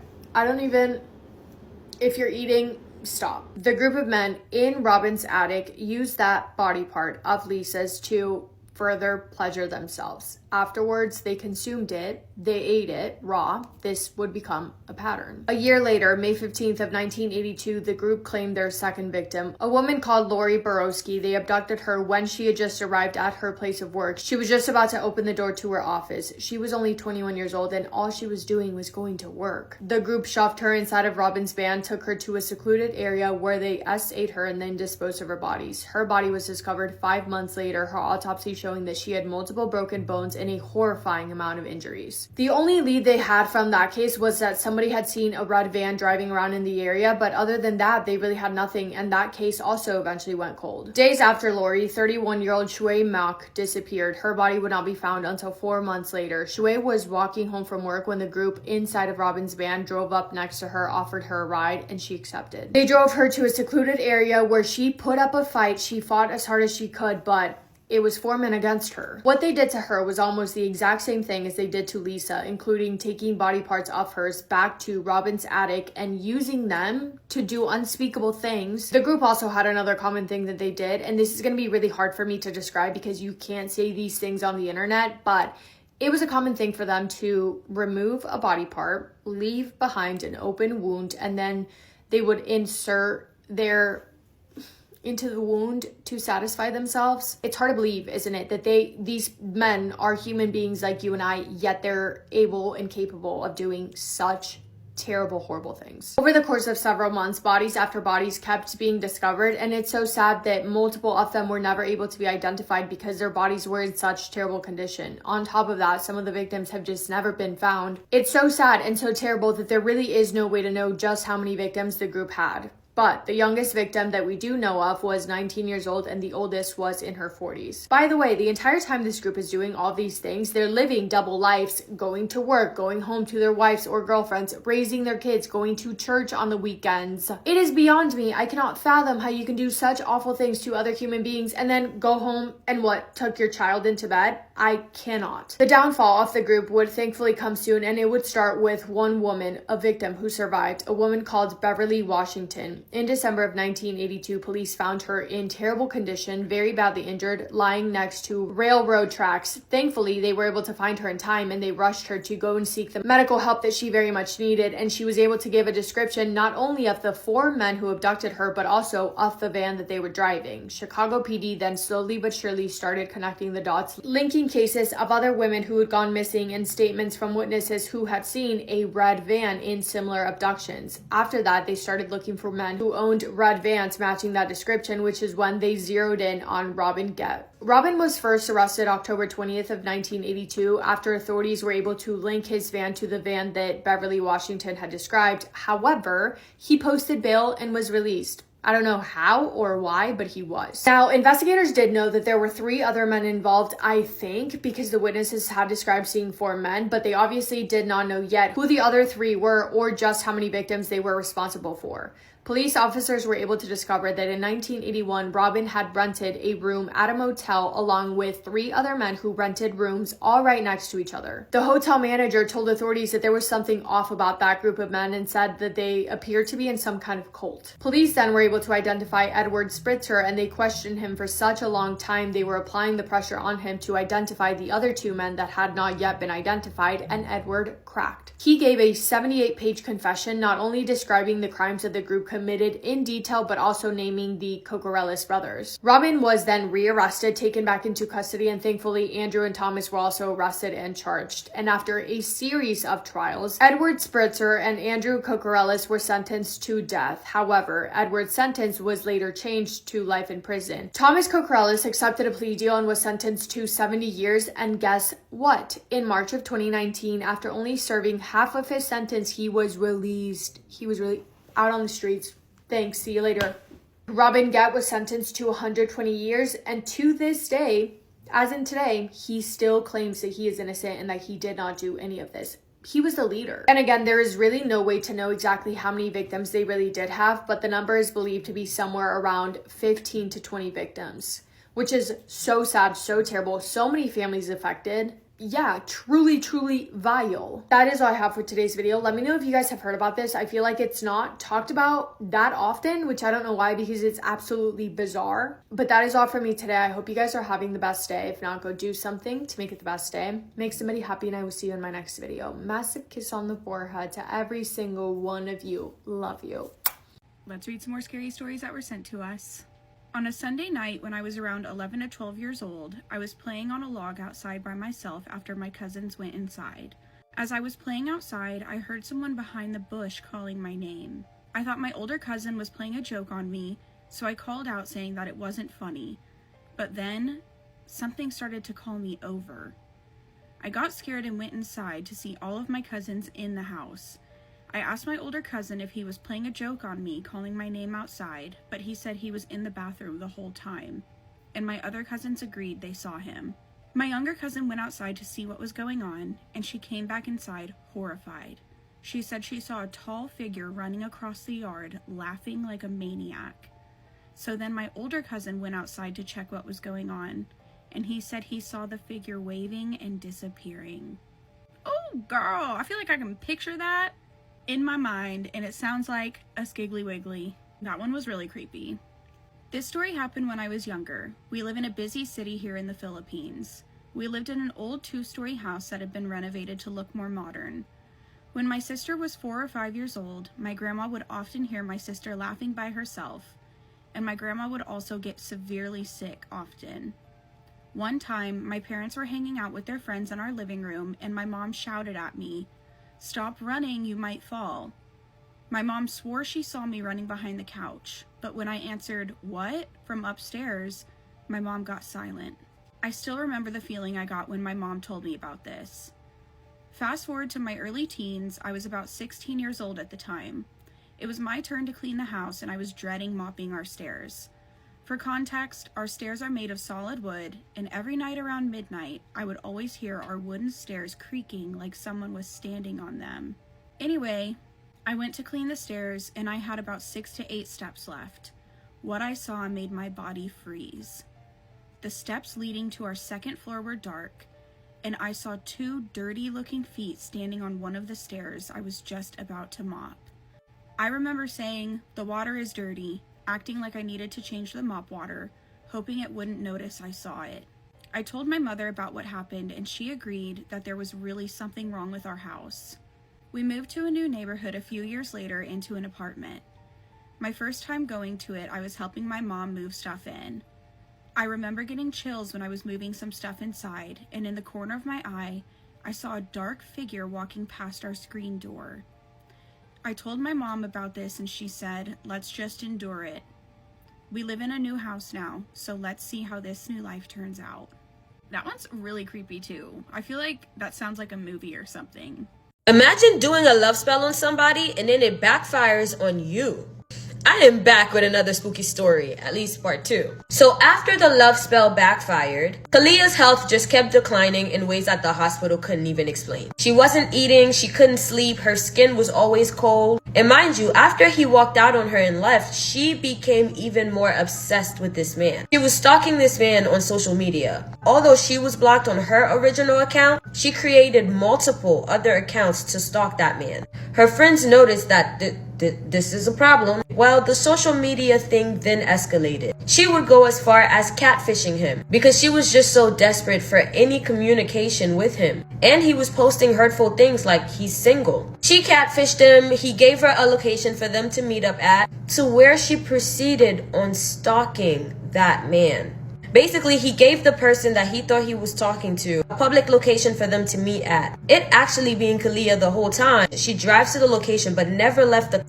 if you're eating, stop. The group of men in Robin's attic used that body part of Lisa's to further pleasure themselves. Afterwards, they consumed it, they ate it raw. This would become a pattern. A year later, May 15th of 1982, the group claimed their second victim, a woman called Lori Borowski. They abducted her when she had just arrived at her place of work. She was just about to open the door to her office. She was only 21 years old and all she was doing was going to work. The group shoved her inside of Robin's van, took her to a secluded area where they S8 her and then disposed of her bodies. Her body was discovered 5 months later, her autopsy showing that she had multiple broken bones and a horrifying amount of injuries. The only lead they had from that case was that somebody had seen a red van driving around in the area, but other than that, they really had nothing, and that case also eventually went cold. Days after Lori, 31-year-old Shui Mak disappeared. Her body would not be found until 4 months later. Shui was walking home from work when the group inside of Robin's van drove up next to her, offered her a ride, and she accepted. They drove her to a secluded area where she put up a fight. She fought as hard as she could, but it was 4 men against her. What they did to her was almost the exact same thing as they did to Lisa, including taking body parts of hers back to Robin's attic and using them to do unspeakable things. The group also had another common thing that they did, and this is going to be really hard for me to describe because you can't say these things on the internet, but it was a common thing for them to remove a body part, leave behind an open wound, and then they would insert into the wound to satisfy themselves. It's hard to believe, isn't it, that these men are human beings like you and I, yet they're able and capable of doing such terrible, horrible things. Over the course of several months, bodies after bodies kept being discovered, and it's so sad that multiple of them were never able to be identified because their bodies were in such terrible condition. On top of that, some of the victims have just never been found. It's so sad and so terrible that there really is no way to know just how many victims the group had. But the youngest victim that we do know of was 19 years old and the oldest was in her 40s. By the way, the entire time this group is doing all these things, they're living double lives, going to work, going home to their wives or girlfriends, raising their kids, going to church on the weekends. It is beyond me. I cannot fathom how you can do such awful things to other human beings and then go home and tuck your child into bed? I cannot. The downfall of the group would thankfully come soon, and it would start with one woman, a victim who survived, a woman called Beverly Washington. In December of 1982, police found her in terrible condition, very badly injured, lying next to railroad tracks. Thankfully, they were able to find her in time, and they rushed her to go and seek the medical help that she very much needed, and she was able to give a description not only of the 4 men who abducted her, but also of the van that they were driving. Chicago PD then slowly but surely started connecting the dots, linking cases of other women who had gone missing and statements from witnesses who had seen a red van in similar abductions. After that, they started looking for men who owned red vans matching that description, which is when they zeroed in on Robin Gett. Robin was first arrested October 20th of 1982 after authorities were able to link his van to the van that Beverly Washington had described. However, he posted bail and was released. I don't know how or why, but he was. Now, investigators did know that there were 3 other men involved, I think, because the witnesses had described seeing 4 men, but they obviously did not know yet who the other 3 were or just how many victims they were responsible for. Police officers were able to discover that in 1981, Robin had rented a room at a motel along with 3 other men who rented rooms all right next to each other. The hotel manager told authorities that there was something off about that group of men and said that they appeared to be in some kind of cult. Police then were able to identify Edward Spritzer, and they questioned him for such a long time they were applying the pressure on him to identify the other 2 men that had not yet been identified, and Edward cracked. He gave a 78-page confession, not only describing the crimes of the group committed in detail, but also naming the Cocorellis brothers. Robin was then rearrested, taken back into custody, and thankfully Andrew and Thomas were also arrested and charged. And after a series of trials, Edward Spritzer and Andrew Cocorellis were sentenced to death. However, Edward's sentence was later changed to life in prison. Thomas Cocorellis accepted a plea deal and was sentenced to 70 years, and guess what? In March of 2019, after only serving half of his sentence, he was released. He was really out on the streets. Thanks, see you later. Robin Gett was sentenced to 120 years, and to this day, as in today, he still claims that he is innocent and that he did not do any of this. He was the leader. And again, there is really no way to know exactly how many victims they really did have, but the number is believed to be somewhere around 15 to 20 victims, which is so sad, so terrible, so many families affected. Yeah, truly, truly vile. That is all I have for today's video. Let me know if you guys have heard about this. I feel like it's not talked about that often, which I don't know why, because it's absolutely bizarre. But that is all for me today. I hope you guys are having the best day. If not, go do something to make it the best day. Make somebody happy, and I will see you in my next video. Massive kiss on the forehead to every single one of you. Love you. Let's read some more scary stories that were sent to us. On a Sunday night when I was around 11 to 12 years old, I was playing on a log outside by myself after my cousins went inside. As I was playing outside, I heard someone behind the bush calling my name. I thought my older cousin was playing a joke on me, so I called out saying that it wasn't funny. But then, something started to call me over. I got scared and went inside to see all of my cousins in the house. I asked my older cousin if he was playing a joke on me, calling my name outside, but he said he was in the bathroom the whole time. And my other cousins agreed they saw him. My younger cousin went outside to see what was going on, and she came back inside horrified. She said she saw a tall figure running across the yard, laughing like a maniac. So then my older cousin went outside to check what was going on, and he said he saw the figure waving and disappearing. Oh, girl, I feel like I can picture that in my mind, and it sounds like a Skiggly Wiggly. That one was really creepy. This story happened when I was younger. We live in a busy city here in the Philippines. We lived in an old 2-story house that had been renovated to look more modern. When my sister was 4 or 5 years old, my grandma would often hear my sister laughing by herself, and my grandma would also get severely sick often. One time, my parents were hanging out with their friends in our living room, and my mom shouted at me, "Stop running, you might fall." My mom swore she saw me running behind the couch, but when I answered, "What?" from upstairs, my mom got silent. I still remember the feeling I got when my mom told me about this. Fast forward to my early teens, I was about 16 years old at the time. It was my turn to clean the house, and I was dreading mopping our stairs. For context, our stairs are made of solid wood, and every night around midnight, I would always hear our wooden stairs creaking like someone was standing on them. Anyway, I went to clean the stairs, and I had about 6 to 8 steps left. What I saw made my body freeze. The steps leading to our second floor were dark, and I saw 2 dirty-looking feet standing on one of the stairs I was just about to mop. I remember saying, "The water is dirty," acting like I needed to change the mop water, hoping it wouldn't notice I saw it. I told my mother about what happened, and she agreed that there was really something wrong with our house. We moved to a new neighborhood a few years later into an apartment. My first time going to it, I was helping my mom move stuff in. I remember getting chills when I was moving some stuff inside, and in the corner of my eye, I saw a dark figure walking past our screen door. I told my mom about this, and she said, "Let's just endure it. We live in a new house now, so let's see how this new life turns out." That one's really creepy too. I feel like that sounds like a movie or something. Imagine doing a love spell on somebody and then it backfires on you. I am back with another spooky story, at least part 2. So after the love spell backfired, Kalia's health just kept declining in ways that the hospital couldn't even explain. She wasn't eating, she couldn't sleep, her skin was always cold. And mind you, after he walked out on her and left, she became even more obsessed with this man. She was stalking this man on social media. Although she was blocked on her original account, she created multiple other accounts to stalk that man. Her friends noticed that this is a problem. Well, the social media thing then escalated. She would go as far as catfishing him because she was just so desperate for any communication with him. And he was posting hurtful things like he's single. She catfished him. He gave her a location for them to meet up at, to where she proceeded on stalking that man. Basically, he gave the person that he thought he was talking to a public location for them to meet at. It actually being Kalia the whole time. She drives to the location but never left the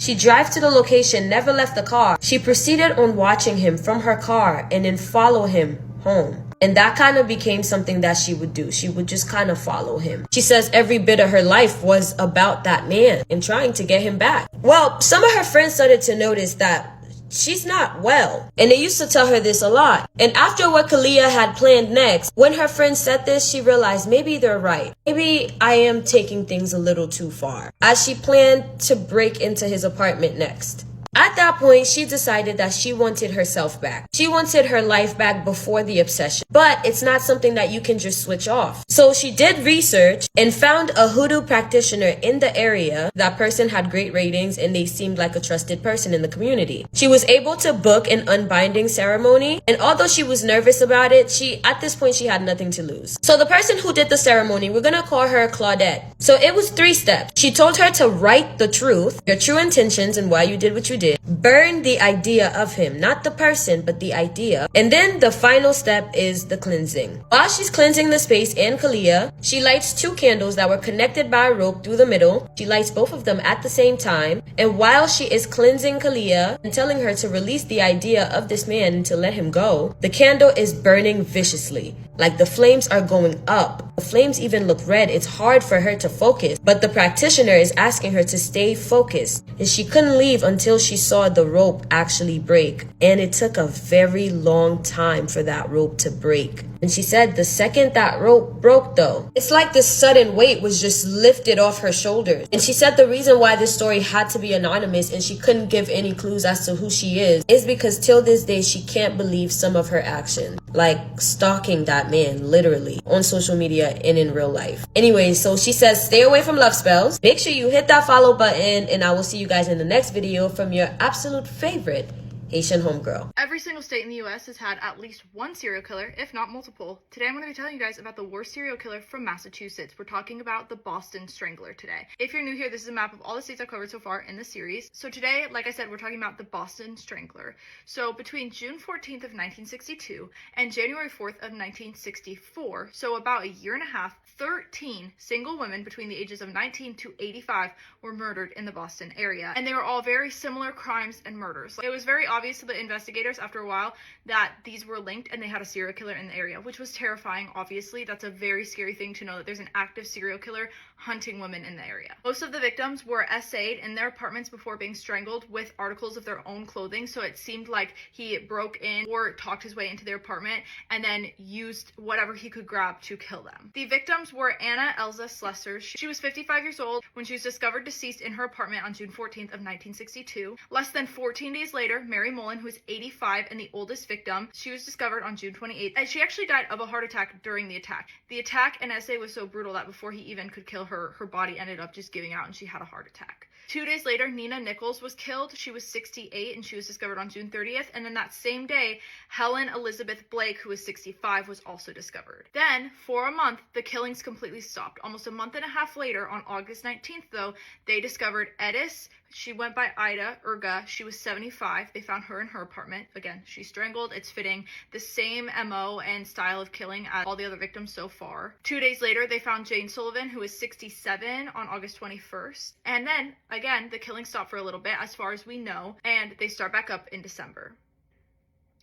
car. She proceeded on watching him from her car and then follow him home. And that kind of became something that she would do. She would just kind of follow him. She says every bit of her life was about that man and trying to get him back. Well, some of her friends started to notice that she's not well. And they used to tell her this a lot. And after what Kalia had planned next, when her friends said this, she realized maybe they're right. Maybe I am taking things a little too far. As she planned to break into his apartment next. At that point, she decided that she wanted herself back. She wanted her life back before the obsession. But it's not something that you can just switch off. So she did research and found a hoodoo practitioner in the area. That person had great ratings and they seemed like a trusted person in the community. She was able to book an unbinding ceremony. And although she was nervous about it, at this point, she had nothing to lose. So the person who did the ceremony, we're gonna call her Claudette. So it was 3 steps. She told her to write the truth, your true intentions and why you did what you did. Burn the idea of him, not the person, but the idea. And then the final step is the cleansing. While she's cleansing the space and Kalia, she lights 2 candles that were connected by a rope through the middle. She lights both of them at the same time. And while she is cleansing Kalia and telling her to release the idea of this man and to let him go, the candle is burning viciously. Like the flames are going up. The flames even look red. It's hard for her to focus. But the practitioner is asking her to stay focused. And she couldn't leave until she saw the rope actually break. And it took a very long time for that rope to break. And she said the second that rope broke though, it's like this sudden weight was just lifted off her shoulders. And she said the reason why this story had to be anonymous and she couldn't give any clues as to who she is because till this day she can't believe some of her actions. Like stalking that man literally on social media and in real life. Anyway, so she says stay away from love spells. Make sure you hit that follow button and I will see you guys in the next video from your absolute favorite Haitian homegirl. Every single state in the US has had at least one serial killer, if not multiple. Today I'm going to be telling you guys about the worst serial killer from Massachusetts. We're talking about the Boston Strangler today. If you're new here, this is a map of all the states I've covered so far in the series. So today, like I said, we're talking about the Boston Strangler. So between June 14th of 1962 and January 4th of 1964, so about a year and a half, 13 single women between the ages of 19 to 85 were murdered in the Boston area. And they were all very similar crimes and murders. It was very obvious to the investigators after a while that these were linked and they had a serial killer in the area, which was terrifying. Obviously, that's a very scary thing to know that there's an active serial killer hunting women in the area. Most of the victims were essayed in their apartments before being strangled with articles of their own clothing, so it seemed like he broke in or talked his way into their apartment and then used whatever he could grab to kill them. The victims were Anna Elza Slessor. She was 55 years old when she was discovered deceased in her apartment on June 14th of 1962. Less than 14 days later, Mary Mullen, who is 85 and the oldest victim, she was discovered on June 28th, and she actually died of a heart attack during the attack. The attack and essay was so brutal that before he even could kill her, her body ended up just giving out and she had a heart attack. 2 days later, Nina Nichols was killed. She was 68 and she was discovered on June 30th. And then that same day, Helen Elizabeth Blake, who was 65, was also discovered. Then, for a month, the killings completely stopped. Almost a month and a half later, on August 19th, though, they discovered Edis. She went by Ida Urga. She was 75. They found her in her apartment. Again, she strangled. It's fitting. The same MO and style of killing as all the other victims so far. 2 days later, they found Jane Sullivan, who was 67, on August 21st. And then, again, the killing stopped for a little bit, as far as we know, and they start back up in December.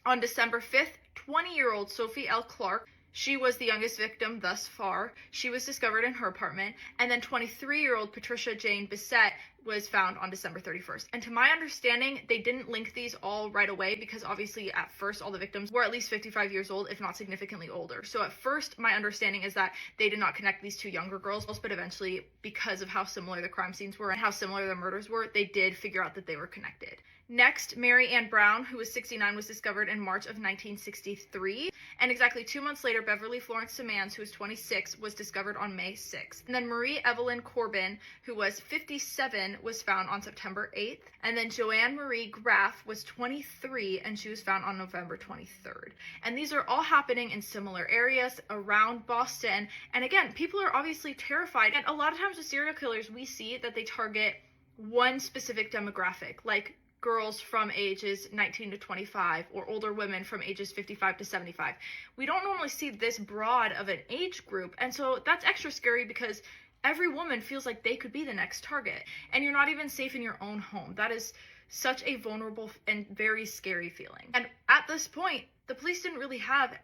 On December 5th, 20-year-old Sophie L. Clark, she was the youngest victim thus far. She was discovered in her apartment. And then 23-year-old Patricia Jane Bissett was found on December 31st. And to my understanding, they didn't link these all right away because obviously at first all the victims were at least 55 years old, if not significantly older. So at first, my understanding is that they did not connect these two younger girls, but eventually, because of how similar the crime scenes were and how similar the murders were, they did figure out that they were connected. Next, Mary Ann Brown, who was 69, was discovered in March of 1963. And exactly 2 months later, Beverly Florence Simans, who was 26, was discovered on May 6th. And then Marie Evelyn Corbin, who was 57, was found on September 8th. And then Joanne Marie Graff was 23, and she was found on November 23rd. And these are all happening in similar areas around Boston. And again, people are obviously terrified. And a lot of times with serial killers, we see that they target one specific demographic, like girls from ages 19 to 25 or older women from ages 55 to 75. We don't normally see this broad of an age group, and so that's extra scary because every woman feels like they could be the next target, and you're not even safe in your own home. That is such a vulnerable and very scary feeling. And at this point, the police didn't really have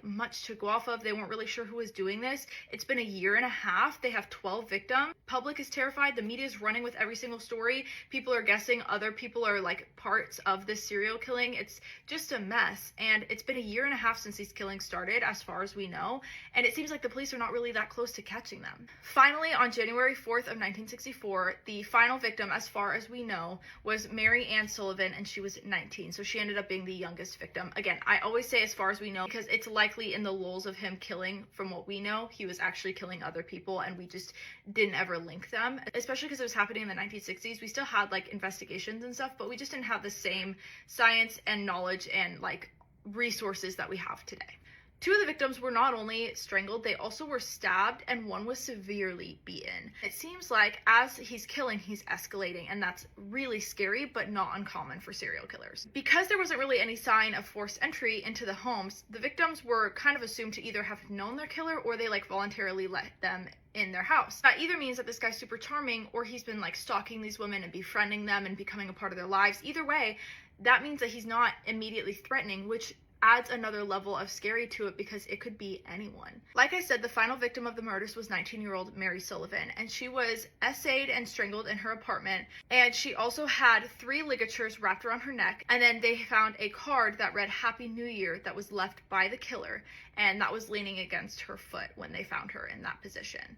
much to go off of. They weren't really sure who was doing this. It's been a year and a half. They have 12 victims. Public is terrified. The media is running with every single story. People are guessing other people are parts of this serial killing. It's just a mess. And it's been a year and a half since these killings started, as far as we know. And it seems like the police are not really that close to catching them. Finally, on January 4th of 1964, the final victim, as far as we know, was Mary Ann Sullivan, and she was 19. So she ended up being the youngest victim. Again, I always say as far as we know because it's likely in the lulls of him killing, from what we know, he was actually killing other people and we just didn't ever link them, especially because it was happening in the 1960s. We still had investigations and stuff, but we just didn't have the same science and knowledge and resources that we have today. 2 of the victims were not only strangled, they also were stabbed, and one was severely beaten. It seems like as he's killing, he's escalating, and that's really scary, but not uncommon for serial killers. Because there wasn't really any sign of forced entry into the homes, the victims were kind of assumed to either have known their killer or they voluntarily let them in their house. That either means that this guy's super charming or he's been stalking these women and befriending them and becoming a part of their lives. Either way, that means that he's not immediately threatening, which adds another level of scary to it because it could be anyone. Like I said, the final victim of the murders was 19-year-old Mary Sullivan, and she was essayed and strangled in her apartment, and she also had 3 ligatures wrapped around her neck, and then they found a card that read Happy New Year that was left by the killer, and that was leaning against her foot when they found her in that position.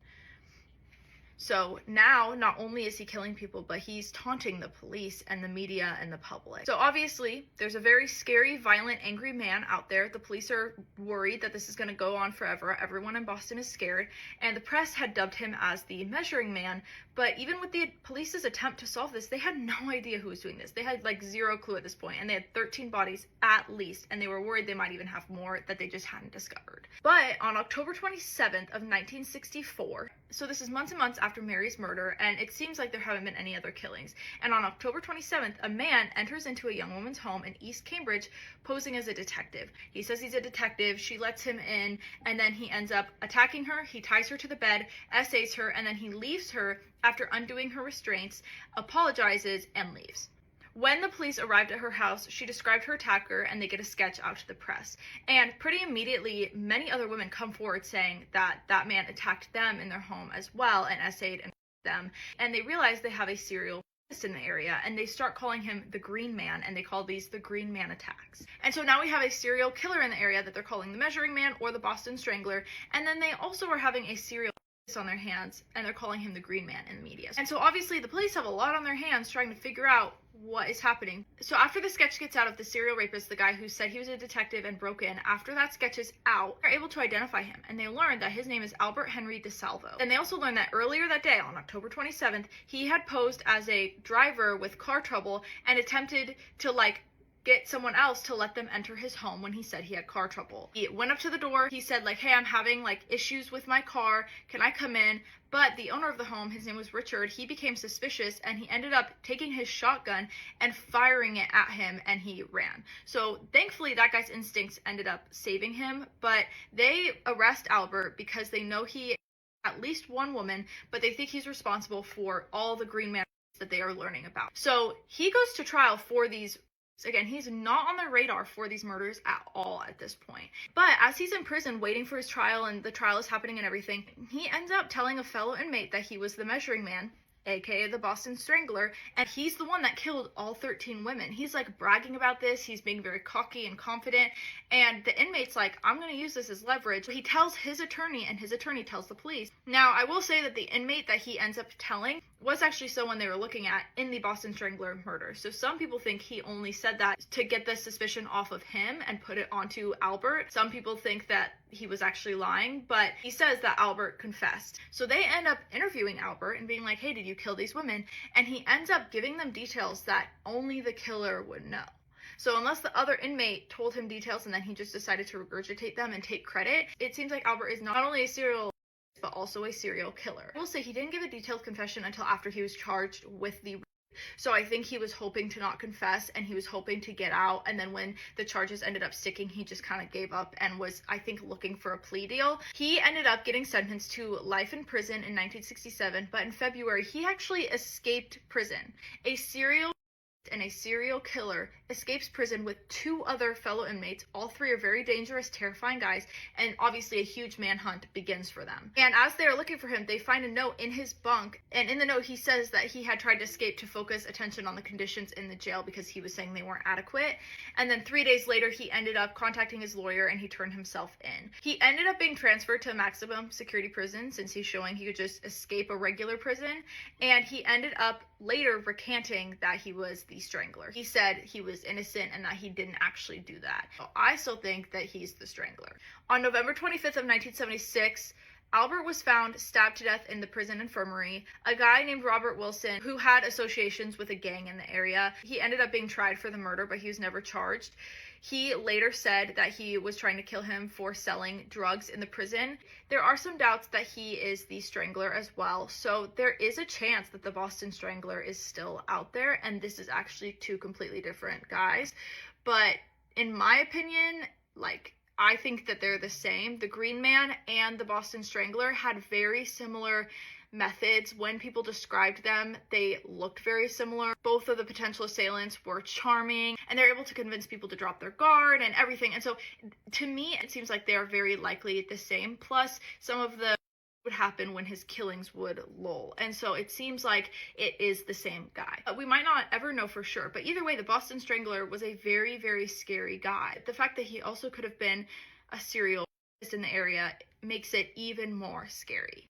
So now, not only is he killing people, but he's taunting the police and the media and the public. So obviously, there's a very scary, violent, angry man out there. The police are worried that this is going to go on forever. Everyone in Boston is scared. And the press had dubbed him as the Measuring Man. But even with the police's attempt to solve this, they had no idea who was doing this. They had zero clue at this point, and they had 13 bodies at least, and they were worried they might even have more that they just hadn't discovered. But on October 27th of 1964, so this is months and months after Mary's murder, and it seems like there haven't been any other killings. And on October 27th, a man enters into a young woman's home in East Cambridge posing as a detective. He says he's a detective, she lets him in, and then he ends up attacking her. He ties her to the bed, essays her, and then he leaves her after undoing her restraints, apologizes, and leaves. When the police arrived at her house, she described her attacker, and they get a sketch out to the press. And pretty immediately, many other women come forward saying that that man attacked them in their home as well and essayed and them. And they realize they have a serial in the area, and they start calling him the Green Man, and they call these the Green Man attacks. And so now we have a serial killer in the area that they're calling the Measuring Man or the Boston Strangler, and then they also are having a serial on their hands, and they're calling him the Green Man in the media. And so obviously the police have a lot on their hands trying to figure out what is happening. So after the sketch gets out of the serial rapist, the guy who said he was a detective and broke in, after that sketch is out, they're able to identify him, and they learn that his name is Albert Henry DeSalvo. And they also learned that earlier that day, on October 27th, he had posed as a driver with car trouble and attempted to get someone else to let them enter his home when he said he had car trouble. He went up to the door, he said hey, I'm having issues with my car, can I come in? But the owner of the home, his name was Richard, he became suspicious and he ended up taking his shotgun and firing it at him, and he ran. So thankfully that guy's instincts ended up saving him, but they arrest Albert because they know he at least one woman, but they think he's responsible for all the Green Man that they are learning about. So he goes to trial for these. Again, he's not on the radar for these murders at all at this point. But as he's in prison waiting for his trial and the trial is happening and everything, he ends up telling a fellow inmate that he was the Measuring Man, aka the Boston Strangler, and he's the one that killed all 13 women. He's bragging about this, he's being very cocky and confident, and the inmate's I'm gonna use this as leverage. So he tells his attorney, and his attorney tells the police. Now, I will say that the inmate that he ends up telling was actually someone they were looking at in the Boston Strangler murder. So some people think he only said that to get the suspicion off of him and put it onto Albert. Some people think that he was actually lying, but he says that Albert confessed. So they end up interviewing Albert and being hey, did you kill these women? And he ends up giving them details that only the killer would know. So unless the other inmate told him details and then he just decided to regurgitate them and take credit, it seems like Albert is not only a serial but also a serial killer. I will say he didn't give a detailed confession until after he was charged with the rape. So I think he was hoping to not confess and he was hoping to get out, and then when the charges ended up sticking, he just kind of gave up and was, I think, looking for a plea deal. He ended up getting sentenced to life in prison in 1967, but in February he actually escaped prison. A serial killer escapes prison with 2 other fellow inmates. All 3 are very dangerous, terrifying guys, and obviously a huge manhunt begins for them. And as they're looking for him, they find a note in his bunk, and in the note he says that he had tried to escape to focus attention on the conditions in the jail because he was saying they weren't adequate. And then 3 days later, he ended up contacting his lawyer and he turned himself in. He ended up being transferred to a maximum security prison since he's showing he could just escape a regular prison, and he ended up later recanting that he was the Strangler. He said he was innocent and that he didn't actually do that. So I still think that he's the Strangler. On November 25th of 1976, Albert was found stabbed to death in the prison infirmary. A guy named Robert Wilson, who had associations with a gang in the area, he ended up being tried for the murder, but he was never charged. He later said that he was trying to kill him for selling drugs in the prison. There are some doubts that he is the Strangler as well, so there is a chance that the Boston Strangler is still out there, and this is actually 2 completely different guys. But in my opinion, I think that they're the same. The Green Man and the Boston Strangler had very similar methods. When people described them, they looked very similar. Both of the potential assailants were charming, and they're able to convince people to drop their guard and everything. And so to me, it seems like they are very likely the same. Plus, some of the would happen when his killings would lull. And so it seems like it is the same guy. We might not ever know for sure, but either way, the Boston Strangler was a very, very scary guy. The fact that he also could have been a serial in the area makes it even more scary.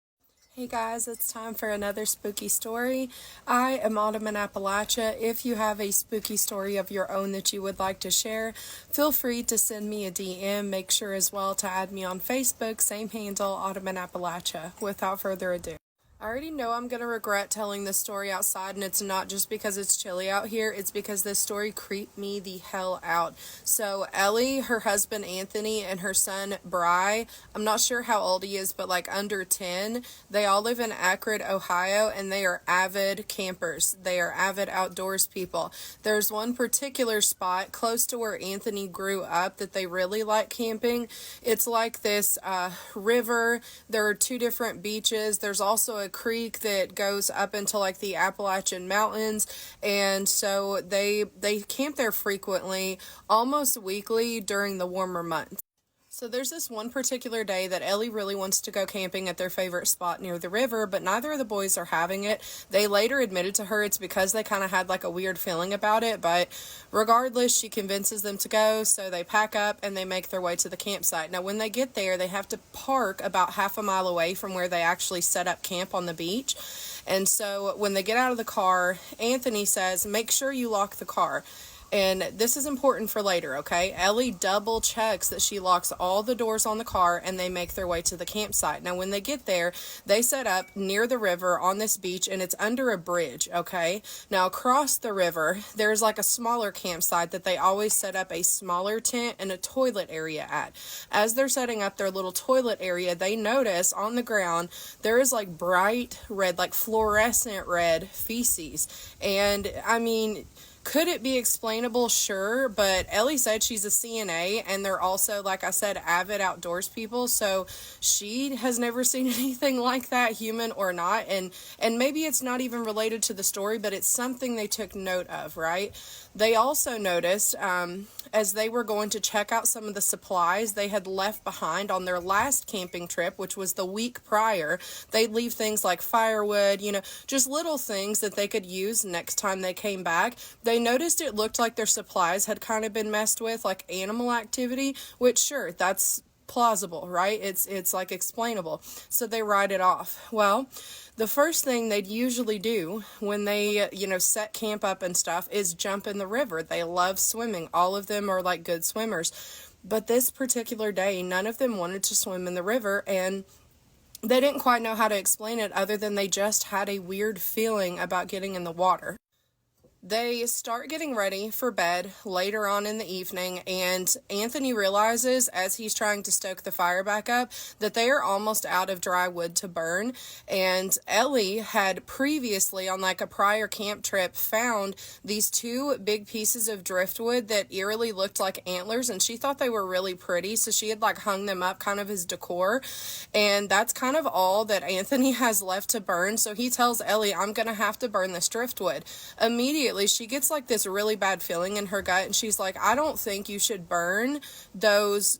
Hey guys, it's time for another spooky story. I am Autumn in Appalachia. If you have a spooky story of your own that you would like to share, feel free to send me a DM. Make sure as well to add me on Facebook, same handle, Autumn in Appalachia. Without further ado. I already know I'm going to regret telling this story outside, and it's not just because it's chilly out here, it's because this story creeped me the hell out. So Ellie, her husband Anthony, and her son Bry, I'm not sure how old he is, but under 10, they all live in Akron, Ohio, and they are avid campers. They are avid outdoors people. There's one particular spot close to where Anthony grew up that they really like camping. It's like this river. There are 2 different beaches. There's also a creek that goes up into the Appalachian Mountains, and so they camp there frequently, almost weekly during the warmer months. So there's this one particular day that Ellie really wants to go camping at their favorite spot near the river, but neither of the boys are having it. They later admitted to her it's because they kind of had like a weird feeling about it, but regardless, she convinces them to go, so they pack up and they make their way to the campsite. Now, when they get there, they have to park about half a mile away from where they actually set up camp on the beach. And so when they get out of the car, Anthony says, make sure you lock the car. And this is important for later, okay? Ellie double checks that she locks all the doors on the car, and they make their way to the campsite. Now, when they get there, they set up near the river on this beach, and it's under a bridge, okay? Now, across the river, there's like a smaller campsite that they always set up a smaller tent and a toilet area at. As they're setting up their little toilet area, they notice on the ground there is like bright red, like fluorescent red feces. And I mean, could it be explainable? Sure, but Ellie said she's a CNA, and they're also, like I said, avid outdoors people, so she has never seen anything like that, human or not, and maybe it's not even related to the story, but it's something they took note of, right? They also noticed, as they were going to check out some of the supplies they had left behind on their last camping trip, which was the week prior, they'd leave things like firewood, just little things that they could use next time they came back. They noticed it looked like their supplies had kind of been messed with, like animal activity, which sure, that's plausible, right? It's like explainable. So they write it off. Well, the first thing they'd usually do when they, set camp up and stuff is jump in the river. They love swimming. All of them are like good swimmers. But this particular day, none of them wanted to swim in the river, and they didn't quite know how to explain it other than they just had a weird feeling about getting in the water. They start getting ready for bed later on in the evening, and Anthony realizes as he's trying to stoke the fire back up that they are almost out of dry wood to burn. And Ellie had previously, on like a prior camp trip, found these two big pieces of driftwood that eerily looked like antlers, and she thought they were really pretty, so she had like hung them up kind of as decor. And that's kind of all that Anthony has left to burn, so he tells Ellie, I'm gonna have to burn this driftwood. Immediately she gets like this really bad feeling in her gut, and she's like, I don't think you should burn those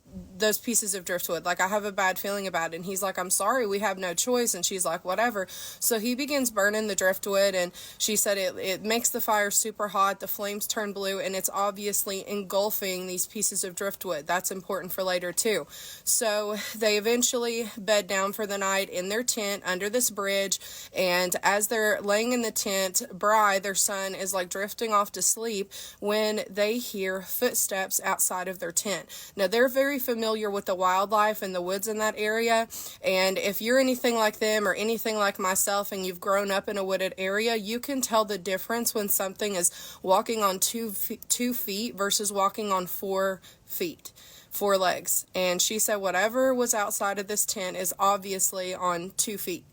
pieces of driftwood. Like, I have a bad feeling about it. And he's like, I'm sorry, we have no choice. And she's like, whatever. So he begins burning the driftwood, and she said it makes the fire super hot. The flames turn blue, and it's obviously engulfing these pieces of driftwood. That's important for later too. So they eventually bed down for the night in their tent under this bridge, and as they're laying in the tent, Bri, their son, is like drifting off to sleep when they hear footsteps outside of their tent. Now, they're very familiar with the wildlife and the woods in that area, and if you're anything like them or anything like myself and you've grown up in a wooded area, you can tell the difference when something is walking on 2 feet versus walking on 4 feet. 4 legs. And she said whatever was outside of this tent is obviously on 2 feet.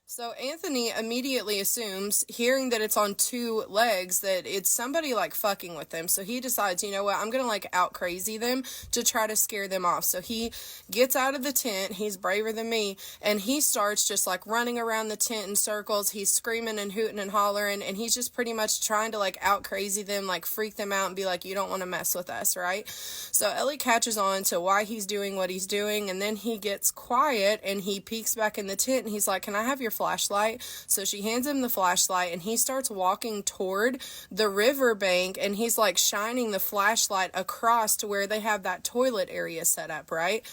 So Anthony immediately assumes, hearing that it's on 2 legs, that it's somebody like fucking with them. So he decides, you know what, I'm gonna like out crazy them to try to scare them off. So he gets out of the tent, he's braver than me, and he starts just like running around the tent in circles. He's screaming and hooting and hollering, and he's just pretty much trying to like out crazy them, like freak them out and be like, you don't want to mess with us, right? So Ellie catches on to why he's doing what he's doing, and then he gets quiet and he peeks back in the tent and he's like, can I have your flashlight? So she hands him the flashlight, and he starts walking toward the river bank, and he's like shining the flashlight across to where they have that toilet area set up, right?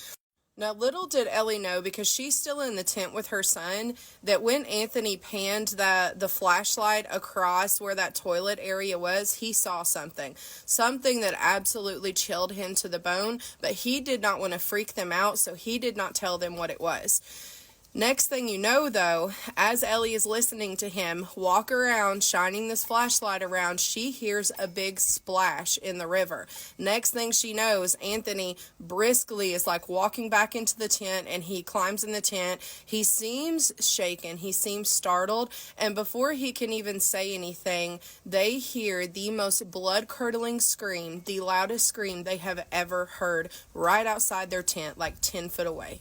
Now, little did Ellie know, because she's still in the tent with her son, that when Anthony panned the flashlight across where that toilet area was, he saw something that absolutely chilled him to the bone, but he did not want to freak them out, so he did not tell them what it was. Next thing you know, though, as Ellie is listening to him walk around, shining this flashlight around, she hears a big splash in the river. Next thing she knows, Anthony briskly is like walking back into the tent, and he climbs in the tent. He seems shaken. He seems startled. And before he can even say anything, they hear the most blood-curdling scream, the loudest scream they have ever heard, right outside their tent, like 10 foot away.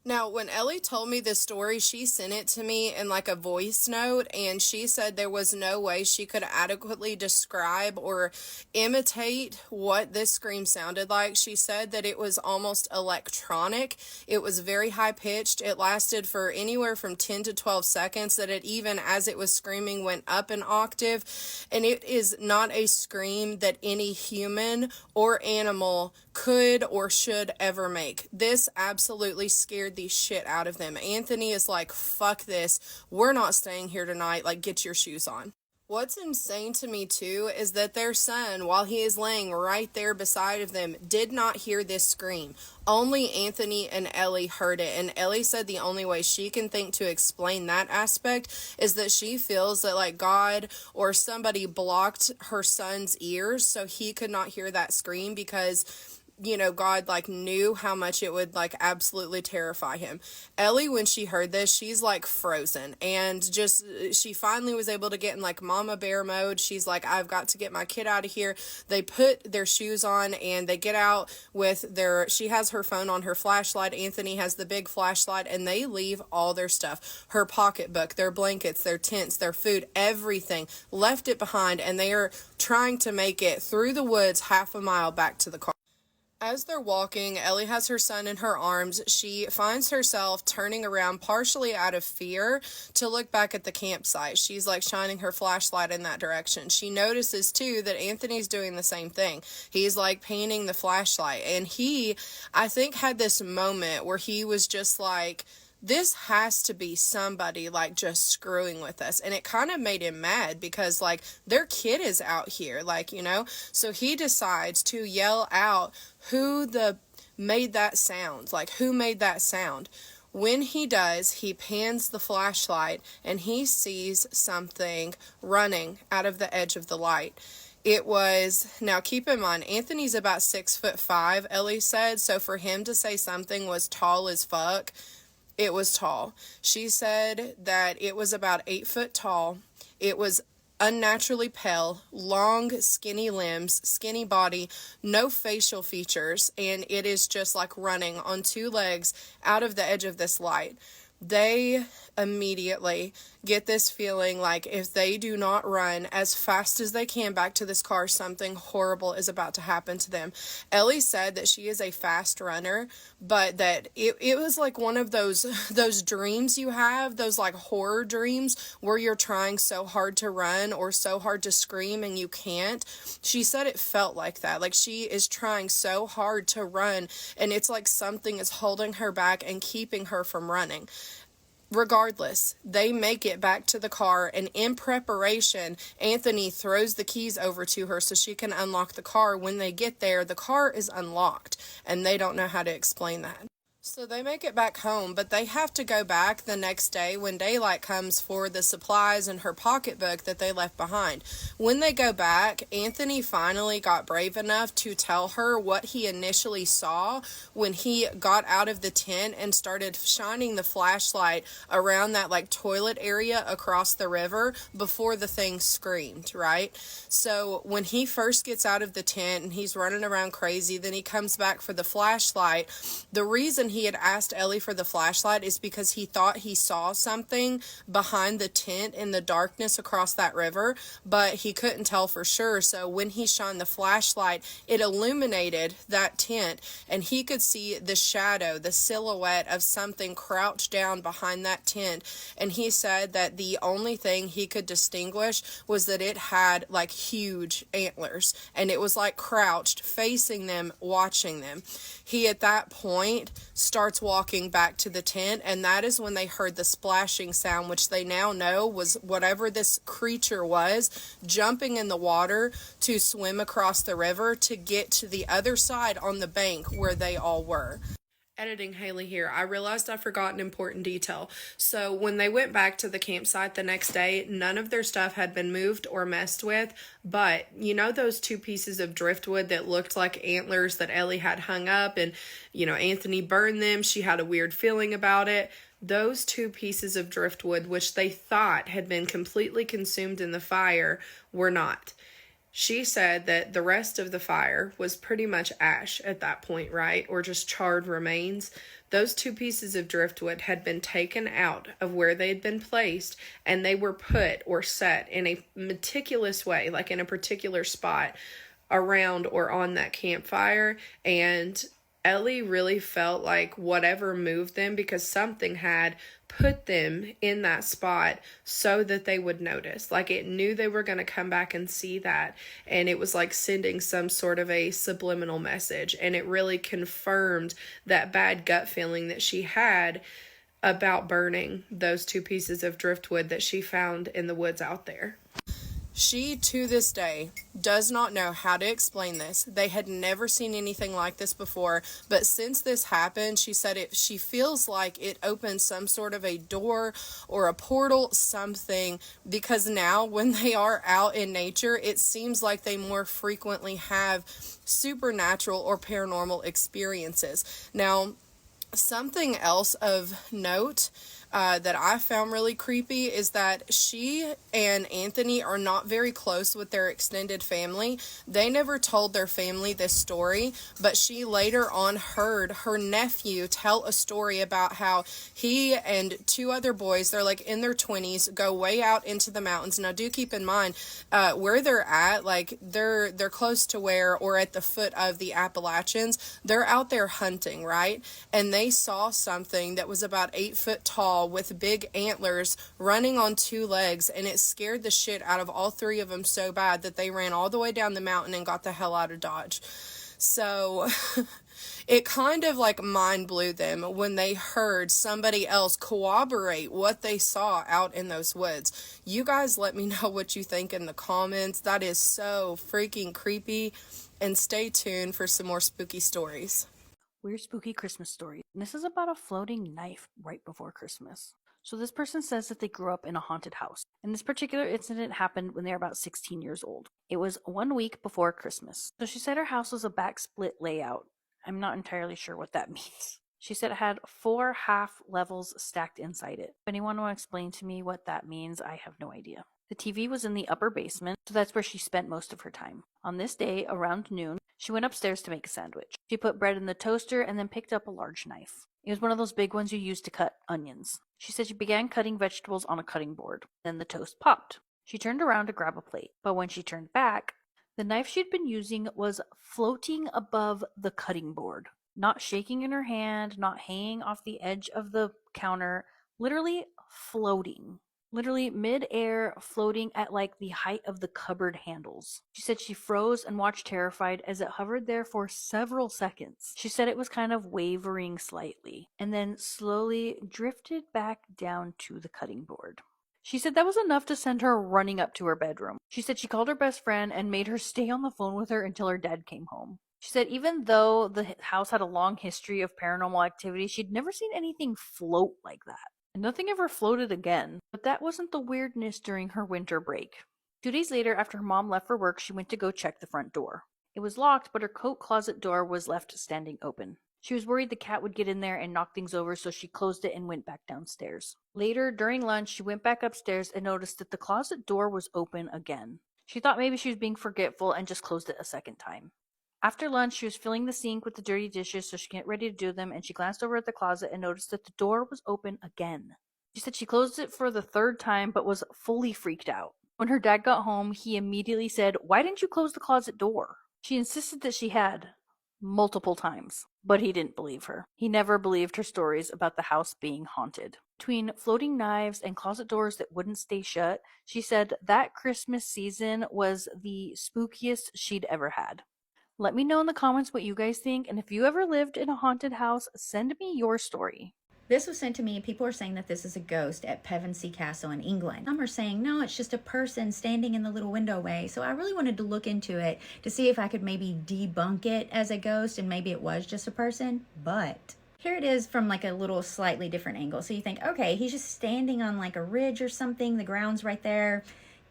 Now, when Ellie told me this story, she sent it to me in like a voice note, and she said there was no way she could adequately describe or imitate what this scream sounded like. She said that it was almost electronic. It was very high pitched. It lasted for anywhere from 10 to 12 seconds, that it even as it was screaming went up an octave. And it is not a scream that any human or animal could or should ever make. This absolutely scared the shit out of them. Anthony is like, fuck this. We're not staying here tonight. Like, get your shoes on. What's insane to me too is that their son, while he is laying right there beside of them, did not hear this scream. Only Anthony and Ellie heard it, and Ellie said the only way she can think to explain that aspect is that she feels that like God or somebody blocked her son's ears so he could not hear that scream, because you know, God like knew how much it would like absolutely terrify him. Ellie, when she heard this, she's like frozen, and just she finally was able to get in like mama bear mode. She's like, I've got to get my kid out of here. They put their shoes on and they get out with she has her phone on, her flashlight. Anthony has the big flashlight, and they leave all their stuff, her pocketbook, their blankets, their tents, their food, everything, left it behind, and they are trying to make it through the woods half a mile back to the car. As they're walking, Ellie has her son in her arms. She finds herself turning around partially out of fear to look back at the campsite. She's like shining her flashlight in that direction. She notices too that Anthony's doing the same thing. He's like painting the flashlight, and he, I think, had this moment where he was just like, this has to be somebody like just screwing with us. And it kind of made him mad because like their kid is out here, like, you know, so he decides to yell out who made that sound, like who made that sound. When he does, he pans the flashlight and he sees something running out of the edge of the light. It was, now keep in mind, Anthony's about 6'5", Ellie said. So for him to say something was tall as fuck, it was tall. She said that it was about 8 foot tall. It was unnaturally pale, long, skinny limbs, skinny body, no facial features, and it is just like running on 2 legs out of the edge of this light. They immediately get this feeling like if they do not run as fast as they can back to this car, something horrible is about to happen to them. Ellie said that she is a fast runner, but that it was like one of those dreams you have, those like horror dreams where you're trying so hard to run or so hard to scream and you can't. She said it felt like that. Like she is trying so hard to run and it's like something is holding her back and keeping her from running. Regardless, they make it back to the car, and in preparation, Anthony throws the keys over to her so she can unlock the car. When they get there, the car is unlocked, and they don't know how to explain that. So they make it back home, but they have to go back the next day when daylight comes for the supplies and her pocketbook that they left behind. When they go back, Anthony finally got brave enough to tell her what he initially saw when he got out of the tent and started shining the flashlight around that like toilet area across the river before the thing screamed, right? So when he first gets out of the tent and he's running around crazy, then he comes back for the flashlight. The reason he had asked Ellie for the flashlight is because he thought he saw something behind the tent in the darkness across that river, but he couldn't tell for sure. So when he shined the flashlight, it illuminated that tent and he could see the shadow, the silhouette of something crouched down behind that tent. And he said that the only thing he could distinguish was that it had like huge antlers and it was like crouched facing them, watching them. He at that point starts walking back to the tent, and that is when they heard the splashing sound, which they now know was whatever this creature was jumping in the water to swim across the river to get to the other side on the bank where they all were. Editing Haley here, I realized I forgot an important detail. So when they went back to the campsite the next day, none of their stuff had been moved or messed with, but you know those 2 pieces of driftwood that looked like antlers that Ellie had hung up and, you know, Anthony burned them. She had a weird feeling about it. Those 2 pieces of driftwood, which they thought had been completely consumed in the fire, were not. She said that the rest of the fire was pretty much ash at that point, right? Or just charred remains. Those 2 pieces of driftwood had been taken out of where they had been placed, and they were put or set in a meticulous way, like in a particular spot around or on that campfire. And Ellie really felt like whatever moved them, because something had put them in that spot so that they would notice. Like, it knew they were going to come back and see that, and it was like sending some sort of a subliminal message. And it really confirmed that bad gut feeling that she had about burning those 2 pieces of driftwood that she found in the woods out there. She, to this day, does not know how to explain this. They had never seen anything like this before, but since this happened, she said she feels like it opened some sort of a door or a portal, something, because now when they are out in nature, it seems like they more frequently have supernatural or paranormal experiences. Now, something else of note that I found really creepy is that she and Anthony are not very close with their extended family. They never told their family this story, but she later on heard her nephew tell a story about how he and 2 other boys, they're like in their 20s, go way out into the mountains. Now, do keep in mind where they're at, like they're close to where, or at the foot of the Appalachians. They're out there hunting, right? And they saw something that was about 8 foot tall with big antlers running on 2 legs, and it scared the shit out of all 3 of them so bad that they ran all the way down the mountain and got the hell out of Dodge. So it kind of like mind blew them when they heard somebody else corroborate what they saw out in those woods. You guys let me know what you think in the comments. That is so freaking creepy, and stay tuned for some more spooky stories. Weird spooky Christmas story. And this is about a floating knife right before Christmas. So this person says that they grew up in a haunted house. And this particular incident happened when they were about 16 years old. It was 1 week before Christmas. So she said her house was a back split layout. I'm not entirely sure what that means. She said it had 4 half levels stacked inside it. If anyone want to explain to me what that means, I have no idea. The TV was in the upper basement, so that's where she spent most of her time. On this day, around noon, she went upstairs to make a sandwich. She put bread in the toaster and then picked up a large knife. It was one of those big ones you use to cut onions. She said she began cutting vegetables on a cutting board. Then the toast popped. She turned around to grab a plate, but when she turned back, the knife she'd been using was floating above the cutting board. Not shaking in her hand, not hanging off the edge of the counter, literally floating. Literally mid-air, floating at like the height of the cupboard handles. She said she froze and watched terrified as it hovered there for several seconds. She said it was kind of wavering slightly and then slowly drifted back down to the cutting board. She said that was enough to send her running up to her bedroom. She said she called her best friend and made her stay on the phone with her until her dad came home. She said even though the house had a long history of paranormal activity, she'd never seen anything float like that. And nothing ever floated again. But that wasn't the weirdness during her winter break. 2 days later, after her mom left for work, she went to go check the front door. It was locked, but her coat closet door was left standing open. She was worried the cat would get in there and knock things over, so she closed it and went back downstairs. Later, during lunch, she went back upstairs and noticed that the closet door was open again. She thought maybe she was being forgetful and just closed it a second time. After lunch, she was filling the sink with the dirty dishes so she could get ready to do them, and she glanced over at the closet and noticed that the door was open again. She said she closed it for the 3rd time but was fully freaked out. When her dad got home, he immediately said, "Why didn't you close the closet door?" She insisted that she had, multiple times, but he didn't believe her. He never believed her stories about the house being haunted. Between floating knives and closet doors that wouldn't stay shut, she said that Christmas season was the spookiest she'd ever had. Let me know in the comments what you guys think, and if you ever lived in a haunted house, send me your story. This was sent to me, and people are saying that this is a ghost at Pevensey Castle in England. Some are saying, no, it's just a person standing in the little window way. So I really wanted to look into it to see if I could maybe debunk it as a ghost, and maybe it was just a person. But here it is from like a little slightly different angle. So you think, okay, he's just standing on like a ridge or something. The ground's right there.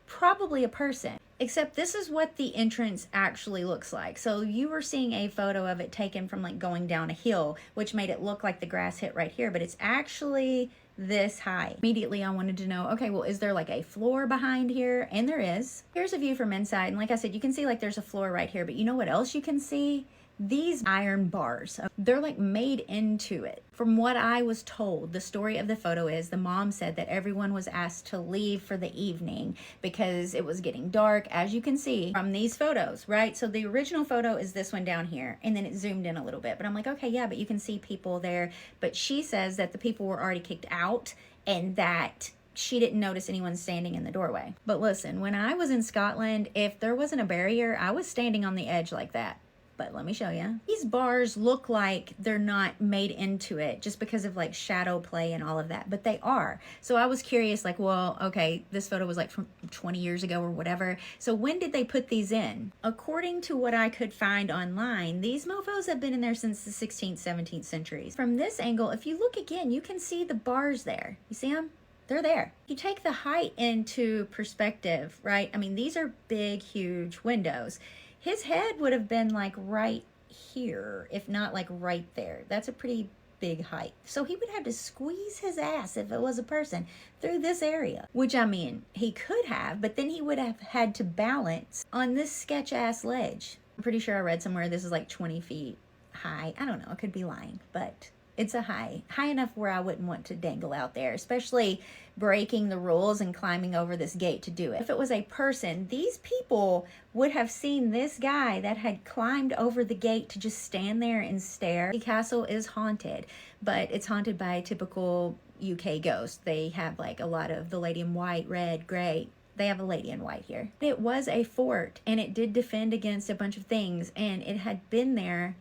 Probably a person. Except this is what the entrance actually looks like. So you were seeing a photo of it taken from like going down a hill, which made it look like the grass hit right here, but it's actually this high. Immediately I wanted to know, okay, well, is there like a floor behind here? And there is. Here's a view from inside, and like I said, you can see like there's a floor right here, but you know what else you can see? These iron bars, they're like made into it. From what I was told, the story of the photo is the mom said that everyone was asked to leave for the evening because it was getting dark, as you can see from these photos, right? So the original photo is this one down here, and then it zoomed in a little bit. But I'm like, okay, yeah, but you can see people there. But she says that the people were already kicked out and that she didn't notice anyone standing in the doorway. But listen, when I was in Scotland, if there wasn't a barrier, I was standing on the edge like that. But let me show you. These bars look like they're not made into it just because of like shadow play and all of that, but they are. So I was curious, like, well, okay, this photo was like from 20 years ago or whatever. So when did they put these in? According to what I could find online, these mofos have been in there since the 16th, 17th centuries. From this angle, if you look again, you can see the bars there. You see them? They're there. You take the height into perspective, right? I mean, these are big, huge windows. His head would have been like right here, if not like right there. That's a pretty big height. So he would have to squeeze his ass, if it was a person, through this area. Which, I mean, he could have, but then he would have had to balance on this sketch-ass ledge. I'm pretty sure I read somewhere this is like 20 feet high. I don't know, I could be lying, but it's a high enough where I wouldn't want to dangle out there, especially breaking the rules and climbing over this gate to do it. If it was a person, these people would have seen this guy that had climbed over the gate to just stand there and stare. The castle is haunted, but it's haunted by a typical UK ghost. They have like a lot of the lady in white, red, gray. They have a lady in white here. It was a fort, and it did defend against a bunch of things, and it had been there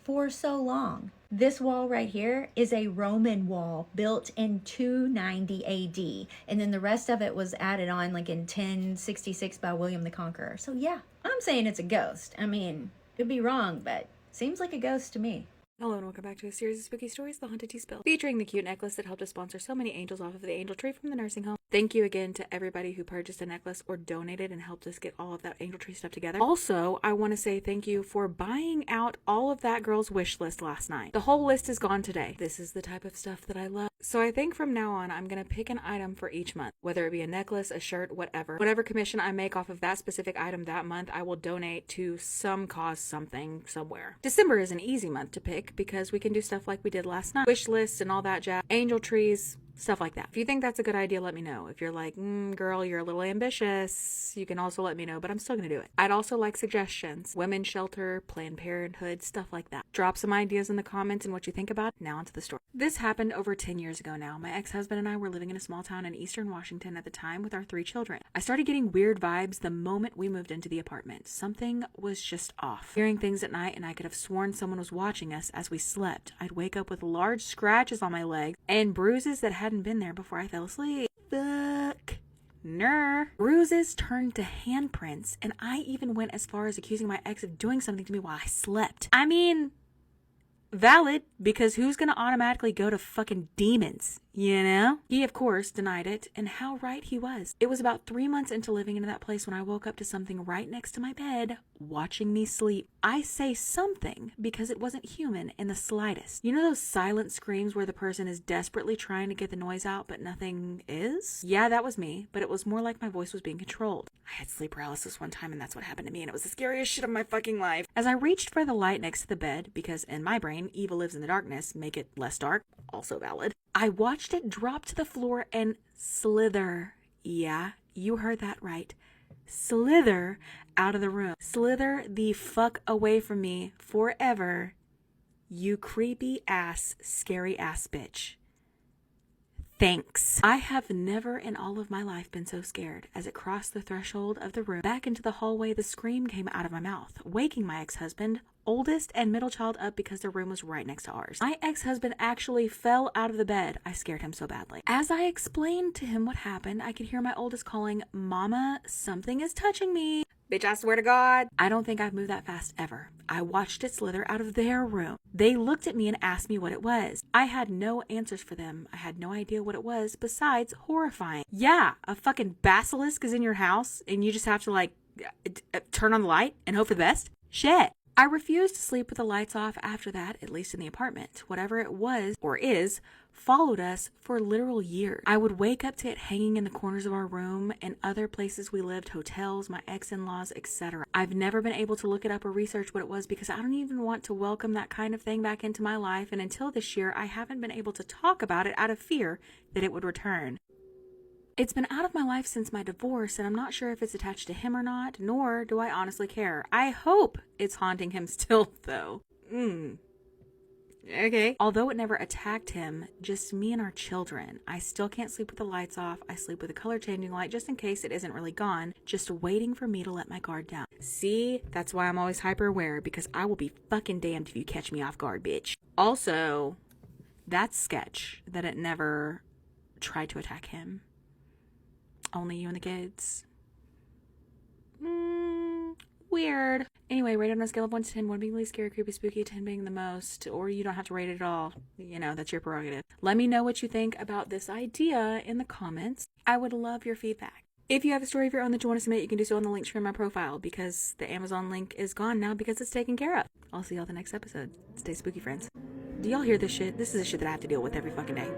for so long. This wall right here is a Roman wall built in 290 AD. And then the rest of it was added on like in 1066 by William the Conqueror. So yeah, I'm saying it's a ghost. I mean, could be wrong, but seems like a ghost to me. Hello and welcome back to a series of spooky stories, The Haunted Tea Spill, featuring the cute necklace that helped us sponsor so many angels off of the angel tree from the nursing home. Thank you again to everybody who purchased a necklace or donated and helped us get all of that angel tree stuff together. Also, I want to say thank you for buying out all of that girl's wish list last night. The whole list is gone today. This is the type of stuff that I love. So I think from now on, I'm going to pick an item for each month, whether it be a necklace, a shirt, whatever. Whatever commission I make off of that specific item that month, I will donate to some cause, something, somewhere. December is an easy month to pick because we can do stuff like we did last night. Wish lists and all that jazz. Angel trees, stuff like that. If you think that's a good idea, let me know. If you're like, girl, you're a little ambitious, you can also let me know, but I'm still going to do it. I'd also like suggestions. Women's shelter, Planned Parenthood, stuff like that. Drop some ideas in the comments and what you think about it. Now onto the story. This happened over 10 years ago now. My ex-husband and I were living in a small town in eastern Washington at the time with our 3 children. I started getting weird vibes the moment we moved into the apartment. Something was just off. Hearing things at night, and I could have sworn someone was watching us as we slept. I'd wake up with large scratches on my legs and bruises that hadn't been there before I fell asleep. Fuck. Bruises turned to handprints, and I even went as far as accusing my ex of doing something to me while I slept. I mean, valid, because who's gonna automatically go to fucking demons, you know? He, of course, denied it, and how right he was. It was about 3 months into living in that place when I woke up to something right next to my bed, watching me sleep. I say something because it wasn't human in the slightest. You know those silent screams where the person is desperately trying to get the noise out, but nothing is? Yeah, that was me, but it was more like my voice was being controlled. I had sleep paralysis one time, and that's what happened to me, and it was the scariest shit of my fucking life. As I reached for the light next to the bed, because in my brain, evil lives in the darkness, make it less dark, also valid, I watched it drop to the floor and slither. Yeah, you heard that right. Slither out of the room. Slither the fuck away from me forever. You creepy ass, scary ass bitch. Thanks. I have never in all of my life been so scared. As it crossed the threshold of the room, back into the hallway, the scream came out of my mouth, waking my ex-husband, oldest and middle child, up because their room was right next to ours. My ex-husband actually fell out of the bed. I scared him so badly. As I explained to him what happened, I could hear my oldest calling, "Mama, something is touching me." Bitch, I swear to God. I don't think I've moved that fast ever. I watched it slither out of their room. They looked at me and asked me what it was. I had no answers for them. I had no idea what it was besides horrifying. Yeah, a fucking basilisk is in your house and you just have to like turn on the light and hope for the best? Shit. I refused to sleep with the lights off after that, at least in the apartment. Whatever it was, or is, followed us for literal years. I would wake up to it hanging in the corners of our room and other places we lived, hotels, my ex-in-laws, etc. I've never been able to look it up or research what it was because I don't even want to welcome that kind of thing back into my life, and until this year, I haven't been able to talk about it out of fear that it would return. It's been out of my life since my divorce, and I'm not sure if it's attached to him or not, nor do I honestly care. I hope it's haunting him still, though. Okay. Although it never attacked him, just me and our children. I still can't sleep with the lights off. I sleep with a color changing light just in case it isn't really gone, just waiting for me to let my guard down. See, that's why I'm always hyper aware, because I will be fucking damned if you catch me off guard, bitch. Also, that's sketch that it never tried to attack him. Only you and the kids. Weird. Anyway, rate it on a scale of 1 to 10. 1 being least scary, creepy, spooky, 10 being the most. Or you don't have to rate it at all. You know, that's your prerogative. Let me know what you think about this idea in the comments. I would love your feedback. If you have a story of your own that you want to submit, you can do so on the link tree in my profile, because the Amazon link is gone now because it's taken care of. I'll see y'all the next episode. Stay spooky, friends. Do y'all hear this shit? This is the shit that I have to deal with every fucking day.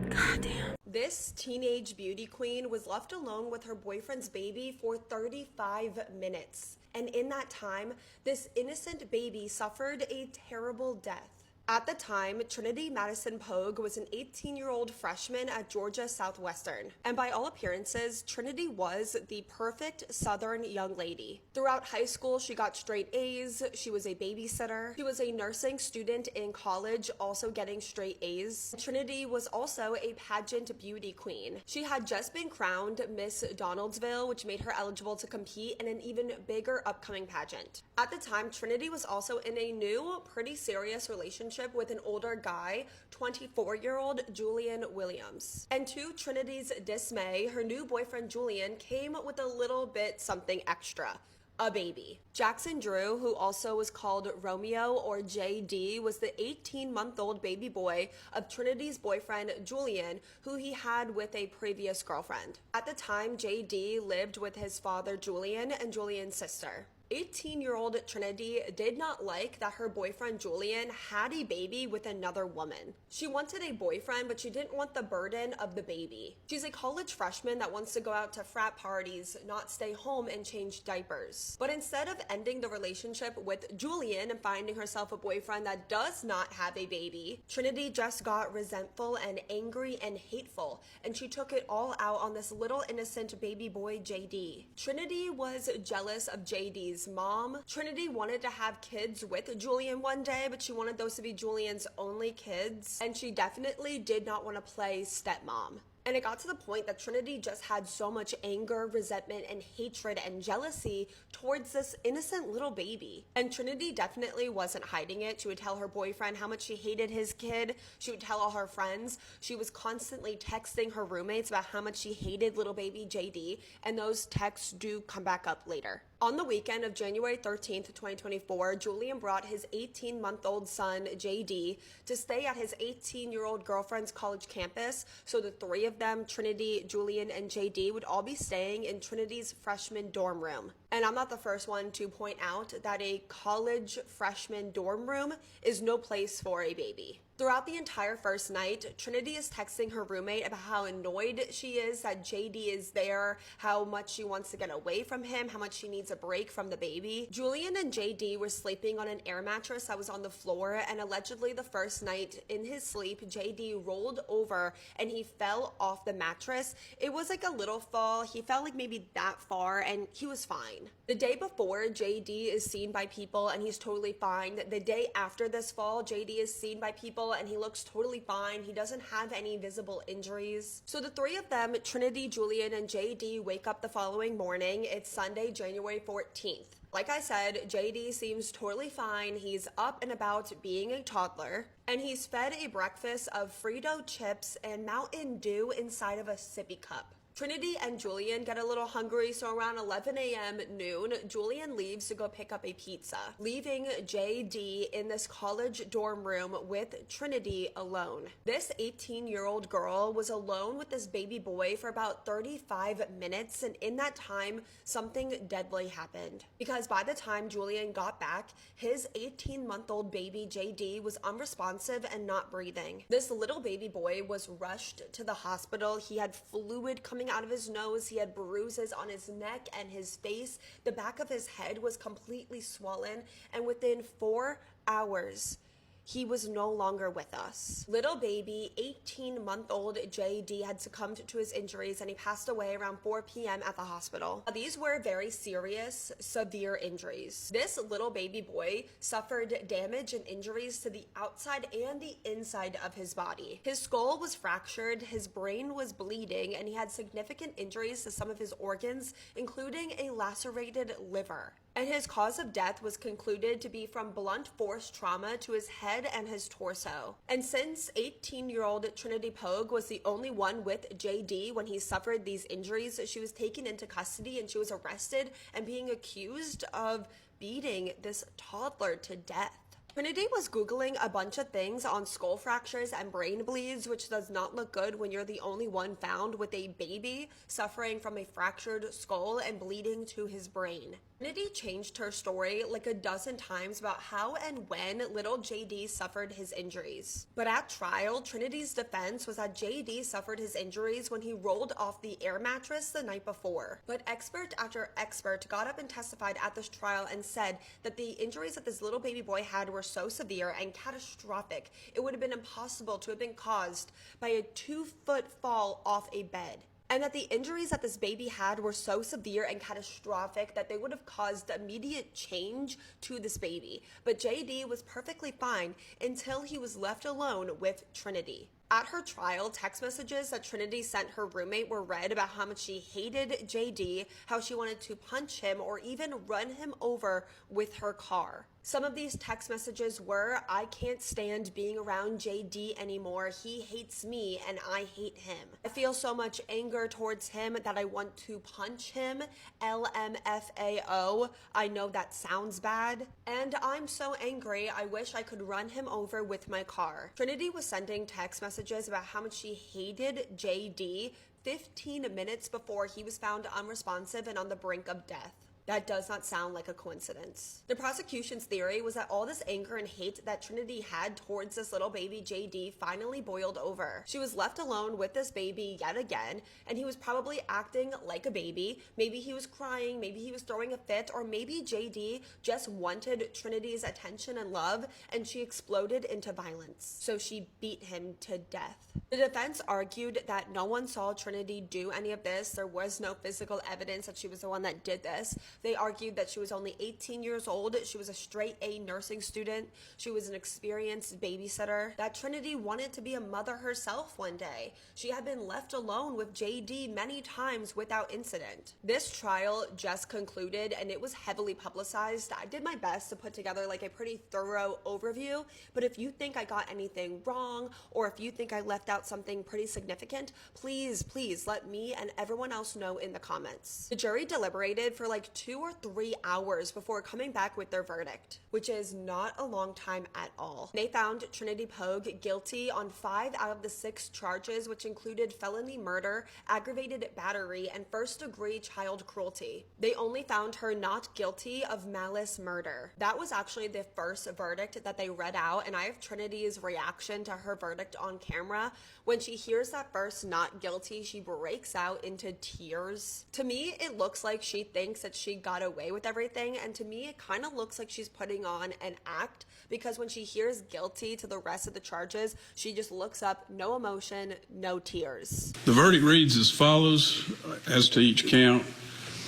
God damn. This teenage beauty queen was left alone with her boyfriend's baby for 35 minutes. And in that time, this innocent baby suffered a terrible death. At the time, Trinity Madison Pogue was an 18-year-old freshman at Georgia Southwestern. And by all appearances, Trinity was the perfect Southern young lady. Throughout high school, she got straight A's. She was a babysitter. She was a nursing student in college, also getting straight A's. Trinity was also a pageant beauty queen. She had just been crowned Miss Donaldsville, which made her eligible to compete in an even bigger upcoming pageant. At the time, Trinity was also in a new, pretty serious relationship with an older guy, 24-year-old Julian Williams. And to Trinity's dismay, her new boyfriend Julian came with a little bit something extra. A baby. Jackson Drew, who also was called Romeo or JD, was the 18-month-old baby boy of Trinity's boyfriend Julian, who he had with a previous girlfriend. At the time, JD lived with his father Julian and Julian's sister. 18-year-old Trinity did not like that her boyfriend Julian had a baby with another woman. She wanted a boyfriend, but she didn't want the burden of the baby. She's a college freshman that wants to go out to frat parties, not stay home and change diapers. But instead of ending the relationship with Julian and finding herself a boyfriend that does not have a baby, Trinity just got resentful and angry and hateful, and she took it all out on this little innocent baby boy JD. Trinity was jealous of JD's mom. Trinity wanted to have kids with Julian one day, but she wanted those to be Julian's only kids, and she definitely did not want to play stepmom. And it got to the point that Trinity just had so much anger, resentment, and hatred and jealousy towards this innocent little baby. And Trinity definitely wasn't hiding it. She would tell her boyfriend how much she hated his kid. She would tell all her friends. She was constantly texting her roommates about how much she hated little baby JD, and those texts do come back up later. On the weekend of January 13th, 2024, Julian brought his 18-month-old son, JD, to stay at his 18-year-old girlfriend's college campus, so the three of them, Trinity, Julian, and JD, would all be staying in Trinity's freshman dorm room. And I'm not the first one to point out that a college freshman dorm room is no place for a baby. Throughout the entire first night, Trinity is texting her roommate about how annoyed she is that JD is there, how much she wants to get away from him, how much she needs a break from the baby. Julian and JD were sleeping on an air mattress that was on the floor, and allegedly the first night in his sleep, JD rolled over and he fell off the mattress. It was like a little fall. He fell like maybe that far, and he was fine. The day before, JD is seen by people and he's totally fine. The day after this fall, JD is seen by people and he looks totally fine. He doesn't have any visible injuries. So the three of them, Trinity, Julian, and JD, wake up the following morning. It's Sunday, January 14th. Like I said, JD seems totally fine. He's up and about being a toddler, and he's fed a breakfast of Frito chips and Mountain Dew inside of a sippy cup. Trinity and Julian get a little hungry, so around 11 a.m. noon, Julian leaves to go pick up a pizza, leaving JD in this college dorm room with Trinity alone. This 18-year-old girl was alone with this baby boy for about 35 minutes, and in that time, something deadly happened. Because by the time Julian got back, his 18-month-old baby JD was unresponsive and not breathing. This little baby boy was rushed to the hospital. He had fluid coming out of his nose, he had bruises on his neck and his face, the back of his head was completely swollen, and within 4 hours, he was no longer with us. Little baby, 18-month-old JD had succumbed to his injuries and he passed away around 4 p.m. at the hospital. These were very serious, severe injuries. This little baby boy suffered damage and injuries to the outside and the inside of his body. His skull was fractured, his brain was bleeding, and he had significant injuries to some of his organs, including a lacerated liver. And his cause of death was concluded to be from blunt force trauma to his head and his torso. And since 18-year-old Trinity Pogue was the only one with JD when he suffered these injuries, she was taken into custody and she was arrested and being accused of beating this toddler to death. Trinity was Googling a bunch of things on skull fractures and brain bleeds, which does not look good when you're the only one found with a baby suffering from a fractured skull and bleeding to his brain. Trinity changed her story like a dozen times about how and when little JD suffered his injuries. But at trial, Trinity's defense was that JD suffered his injuries when he rolled off the air mattress the night before. But expert after expert got up and testified at this trial and said that the injuries that this little baby boy had were so severe and catastrophic, it would have been impossible to have been caused by a 2-foot fall off a bed. And that the injuries that this baby had were so severe and catastrophic that they would have caused immediate change to this baby. But JD was perfectly fine until he was left alone with Trinity. At her trial, text messages that Trinity sent her roommate were read about how much she hated JD, how she wanted to punch him or even run him over with her car. Some of these text messages were, "I can't stand being around JD anymore. He hates me and I hate him. I feel so much anger towards him that I want to punch him. LMFAO. I know that sounds bad. And I'm so angry, I wish I could run him over with my car." Trinity was sending text messages about how much she hated JD 15 minutes before he was found unresponsive and on the brink of death. That does not sound like a coincidence. The prosecution's theory was that all this anger and hate that Trinity had towards this little baby JD finally boiled over. She was left alone with this baby yet again, and he was probably acting like a baby. Maybe he was crying, maybe he was throwing a fit, or maybe JD just wanted Trinity's attention and love, and she exploded into violence. So she beat him to death. The defense argued that no one saw Trinity do any of this. There was no physical evidence that she was the one that did this. They argued that she was only 18 years old, she was a straight A nursing student, she was an experienced babysitter, that Trinity wanted to be a mother herself one day. She had been left alone with JD many times without incident. This trial just concluded and it was heavily publicized. I did my best to put together like a pretty thorough overview, but if you think I got anything wrong or if you think I left out something pretty significant, please let me and everyone else know in the comments. The jury deliberated for like 2 or 3 hours before coming back with their verdict, which is not a long time at all. They found Trinity Pogue guilty on 5 out of the 6 charges, which included felony murder, aggravated battery, and first-degree child cruelty. They only found her not guilty of malice murder. That was actually the first verdict that they read out, and I have Trinity's reaction to her verdict on camera. When she hears that first not guilty, she breaks out into tears. To me, it looks like she thinks that she got away with everything, and to me, it kind of looks like she's putting on an act, because when she hears guilty to the rest of the charges, she just looks up, no emotion, no tears. The verdict reads as follows as to each count.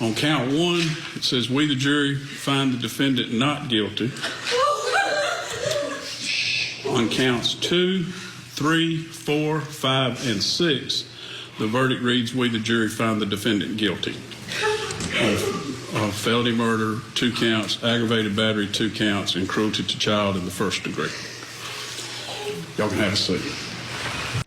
On count 1, it says, "We, the jury, find the defendant not guilty." On counts 2, 3, 4, 5, and 6, the verdict reads, "We, the jury, find the defendant guilty." Of felony murder, 2 counts, aggravated battery, 2 counts, and cruelty to child in the first degree. Y'all can have a seat.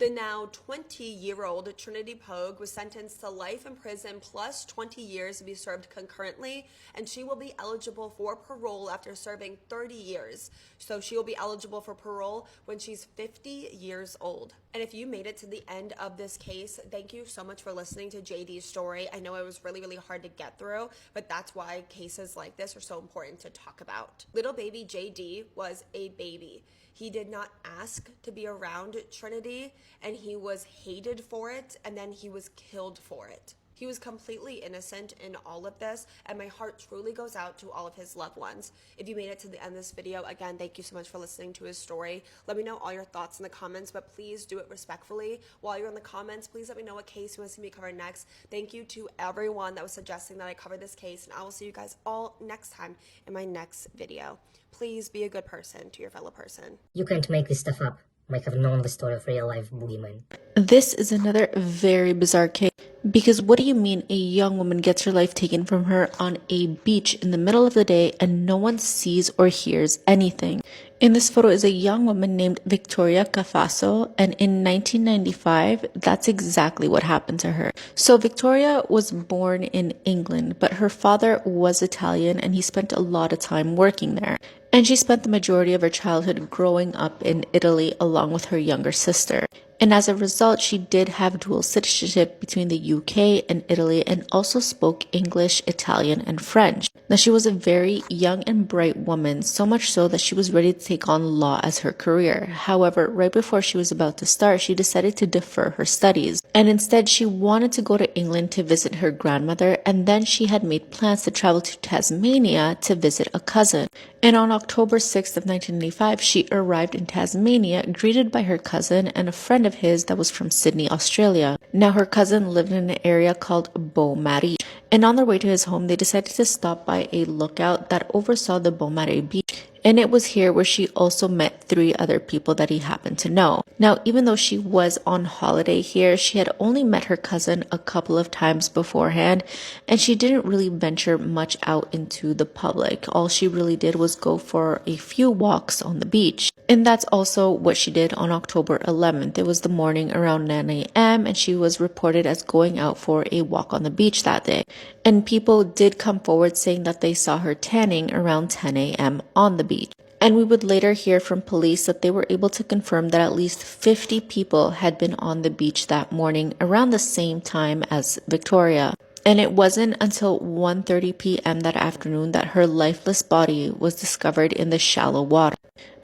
The now 20-year-old Trinity Pogue was sentenced to life in prison plus 20 years to be served concurrently, and she will be eligible for parole after serving 30 years. So she will be eligible for parole when she's 50 years old. And if you made it to the end of this case, thank you so much for listening to JD's story. I know it was really, really hard to get through, but that's why cases like this are so important to talk about. Little baby JD was a baby. He did not ask to be around Trinity, and he was hated for it, and then he was killed for it. He was completely innocent in all of this, and my heart truly goes out to all of his loved ones. If you made it to the end of this video, again, thank you so much for listening to his story. Let me know all your thoughts in the comments, but please do it respectfully. While you're in the comments, please let me know what case you want to see me cover next. Thank you to everyone that was suggesting that I cover this case, and I will see you guys all next time in my next video. Please be a good person to your fellow person. You can't make this stuff up. Might have known the story of real-life boogeyman. This is another very bizarre case, because what do you mean a young woman gets her life taken from her on a beach in the middle of the day and no one sees or hears anything? In this photo is a young woman named Victoria Cafasso, and in 1995, that's exactly what happened to her. So Victoria was born in England, but her father was Italian and he spent a lot of time working there. And she spent the majority of her childhood growing up in Italy along with her younger sister. And as a result, she did have dual citizenship between the UK and Italy, and also spoke English, Italian, and French. Now, she was a very young and bright woman, so much so that she was ready to take on law as her career. However, right before she was about to start, she decided to defer her studies. And instead, she wanted to go to England to visit her grandmother, and then she had made plans to travel to Tasmania to visit a cousin. And on October 6th of 1995, she arrived in Tasmania, greeted by her cousin and a friend of his that was from Sydney, Australia. Now, her cousin lived in an area called Beaumaris, and on their way to his home, they decided to stop by a lookout that oversaw the Beaumaris beach. And it was here where she also met 3 other people that he happened to know. Now, even though she was on holiday here, she had only met her cousin a couple of times beforehand, and she didn't really venture much out into the public. All she really did was go for a few walks on the beach. And that's also what she did on October 11th. It was the morning around 9 a.m. and she was reported as going out for a walk on the beach that day. And people did come forward saying that they saw her tanning around 10 a.m. on the beach. And we would later hear from police that they were able to confirm that at least 50 people had been on the beach that morning around the same time as Victoria. And it wasn't until 1:30 p.m. that afternoon that her lifeless body was discovered in the shallow water.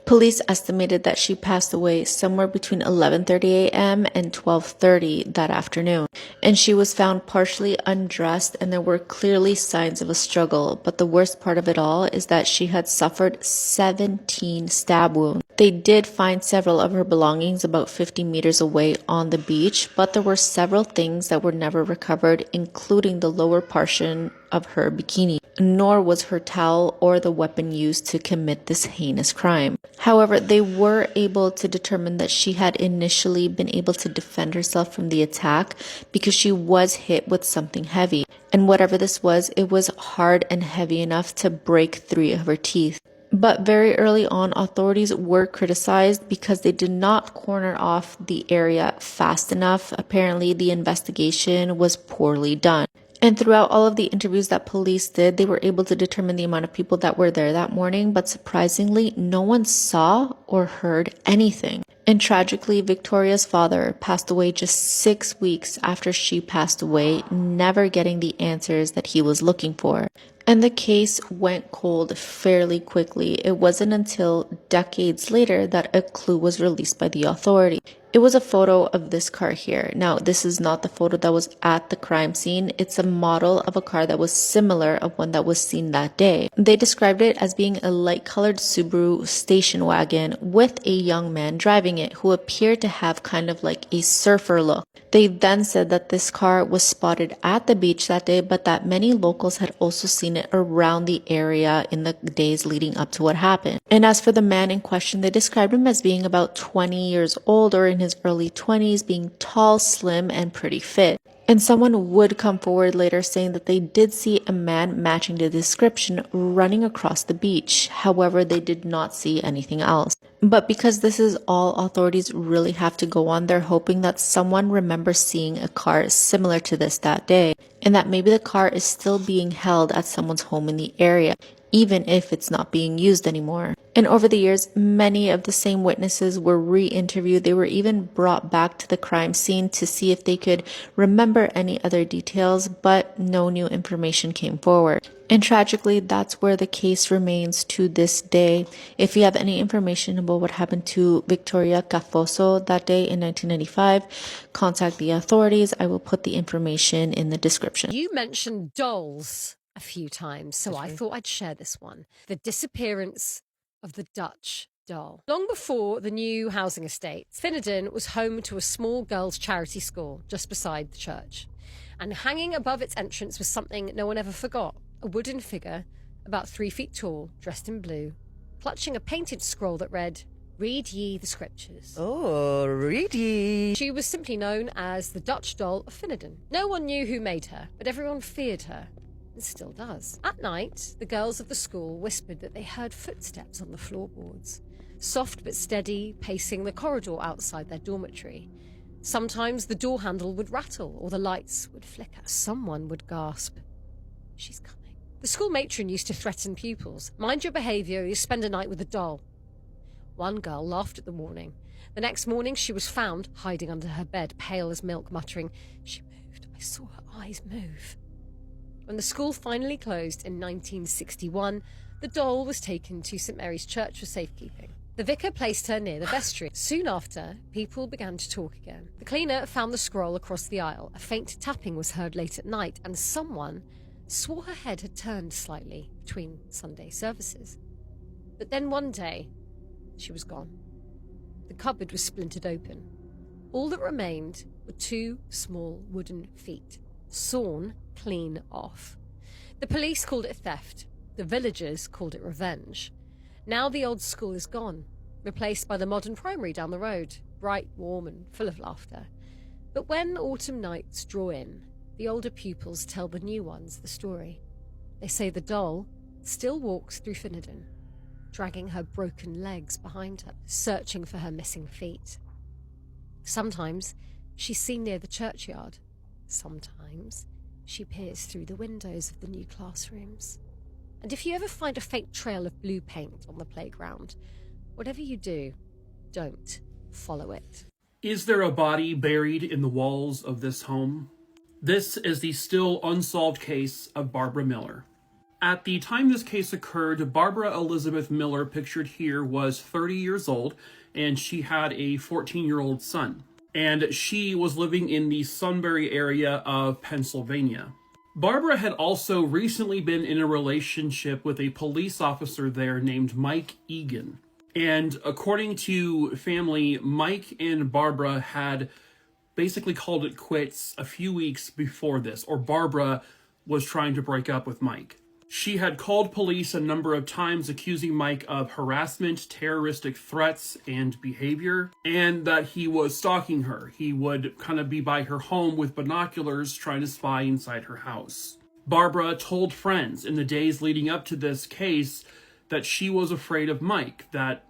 Police estimated that she passed away somewhere between 11:30 a.m. and 12:30 that afternoon, and she was found partially undressed, and there were clearly signs of a struggle. But the worst part of it all is that she had suffered 17 stab wounds. They did find several of her belongings about 50 meters away on the beach, but there were several things that were never recovered, including the lower portion of her bikini, nor was her towel or the weapon used to commit this heinous crime. However, they were able to determine that she had initially been able to defend herself from the attack because she was hit with something heavy. And whatever this was, it was hard and heavy enough to break 3 of her teeth. But very early on, authorities were criticized because they did not corner off the area fast enough. Apparently, the investigation was poorly done. And throughout all of the interviews that police did, they were able to determine the amount of people that were there that morning, but surprisingly, no one saw or heard anything. And tragically, Victoria's father passed away just 6 weeks after she passed away, never getting the answers that he was looking for. And the case went cold fairly quickly. It wasn't until decades later that a clue was released by the authority. It was a photo of this car here. Now, this is not the photo that was at the crime scene. It's a model of a car that was similar of one that was seen that day. They described it as being a light-colored Subaru station wagon with a young man driving it who appeared to have kind of like a surfer look. They then said that this car was spotted at the beach that day, but that many locals had also seen it around the area in the days leading up to what happened. And as for the man in question, they described him as being about 20 years old or in his early 20s, being tall, slim, and pretty fit. And someone would come forward later saying that they did see a man matching the description running across the beach. However, they did not see anything else. But because this is all authorities really have to go on, they're hoping that someone remembers seeing a car similar to this that day, and that maybe the car is still being held at someone's home in the area, even if it's not being used anymore. And over the years, many of the same witnesses were re-interviewed. They were even brought back to the crime scene to see if they could remember any other details, but no new information came forward. And tragically, that's where the case remains to this day. If you have any information about what happened to Victoria Cafoso that day in 1995, contact the authorities. I will put the information in the description. You mentioned dolls a few times, so I thought I'd share this one. The disappearance of the Dutch doll. Long before the new housing estate, Finnegan was home to a small girls' charity school just beside the church. And hanging above its entrance was something no one ever forgot. A wooden figure, about 3 feet tall, dressed in blue, clutching a painted scroll that read, "Read ye the scriptures." Oh, read ye. She was simply known as the Dutch doll of Finnegan. No one knew who made her, but everyone feared her. And still does. At night, the girls of the school whispered that they heard footsteps on the floorboards, soft but steady, pacing the corridor outside their dormitory. Sometimes the door handle would rattle or the lights would flicker. Someone would gasp, "She's coming." The school matron used to threaten pupils, "Mind your behaviour, or you spend a night with a doll." One girl laughed at the warning. The next morning she was found hiding under her bed, pale as milk, muttering, "She moved. I saw her eyes move." When the school finally closed in 1961, the doll was taken to St Mary's Church for safekeeping. The vicar placed her near the vestry. Soon after, people began to talk again. The cleaner found the scroll across the aisle. A faint tapping was heard late at night, and someone swore her head had turned slightly between Sunday services. But then one day, she was gone. The cupboard was splintered open. All that remained were 2 small wooden feet, sawn clean off. The police called it theft. The villagers called it revenge. Now the old school is gone, replaced by the modern primary down the road, bright, warm, and full of laughter. But when autumn nights draw in, the older pupils tell the new ones the story. They say the doll still walks through Finnegan, dragging her broken legs behind her, searching for her missing feet. Sometimes she's seen near the churchyard. Sometimes she peers through the windows of the new classrooms. And if you ever find a faint trail of blue paint on the playground, whatever you do, don't follow it. Is there a body buried in the walls of this home? This is the still unsolved case of Barbara Miller. At the time this case occurred, Barbara Elizabeth Miller, pictured here, was 30 years old, and she had a 14-year-old son. And she was living in the Sunbury area of Pennsylvania. Barbara had also recently been in a relationship with a police officer there named Mike Egan. And according to family, Mike and Barbara had basically called it quits a few weeks before this, or Barbara was trying to break up with Mike. She had called police a number of times, accusing Mike of harassment, terroristic threats, and behavior, and that he was stalking her. He would kind of be by her home with binoculars trying to spy inside her house. Barbara told friends in the days leading up to this case that she was afraid of Mike, that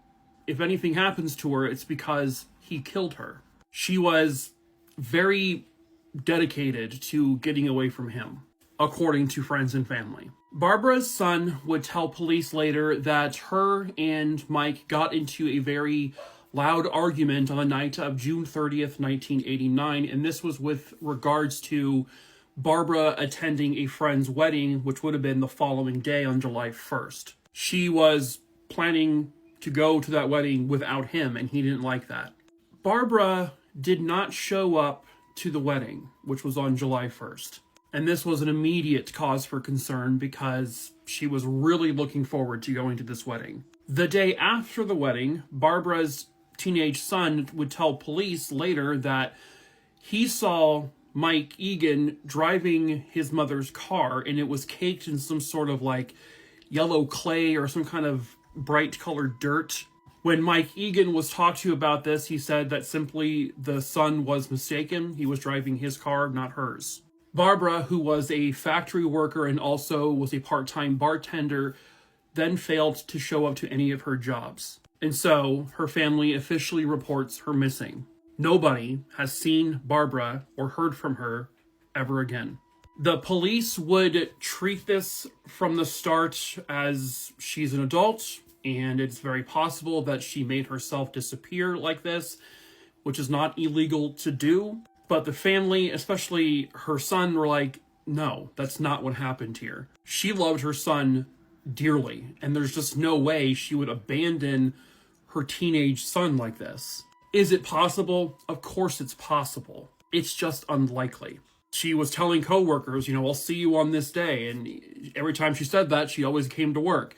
if anything happens to her, it's because he killed her. She was very dedicated to getting away from him, according to friends and family. Barbara's son would tell police later that her and Mike got into a very loud argument on the night of June 30th, 1989, and this was with regards to Barbara attending a friend's wedding, which would have been the following day on July 1st. She was planning to go to that wedding without him, and he didn't like that. Barbara did not show up to the wedding, which was on July 1st. And this was an immediate cause for concern because she was really looking forward to going to this wedding. The day after the wedding, Barbara's teenage son would tell police later that he saw Mike Egan driving his mother's car, and it was caked in some sort of like yellow clay or some kind of bright colored dirt. When Mike Egan was talked to about this, he said that simply the son was mistaken. He was driving his car, not hers. Barbara, who was a factory worker and also was a part-time bartender, then failed to show up to any of her jobs. And so her family officially reports her missing. Nobody has seen Barbara or heard from her ever again. The police would treat this from the start as she's an adult, and it's very possible that she made herself disappear like this, which is not illegal to do. But the family, especially her son, were like, no, that's not what happened here. She loved her son dearly, and there's just no way she would abandon her teenage son like this. Is it possible? Of course it's possible. It's just unlikely. She was telling coworkers, I'll see you on this day. And every time she said that, she always came to work.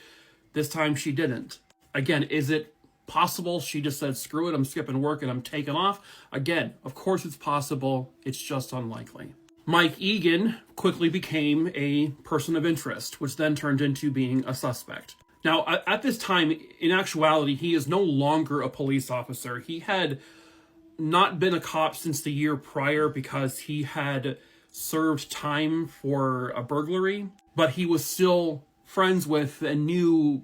This time she didn't. Again, is it possible she just said, screw it, I'm skipping work and I'm taking off? Again, of course it's possible. It's just unlikely. Mike Egan quickly became a person of interest, which then turned into being a suspect. Now, at this time, in actuality, he is no longer a police officer. He had not been a cop since the year prior because he had served time for a burglary, but he was still friends with and knew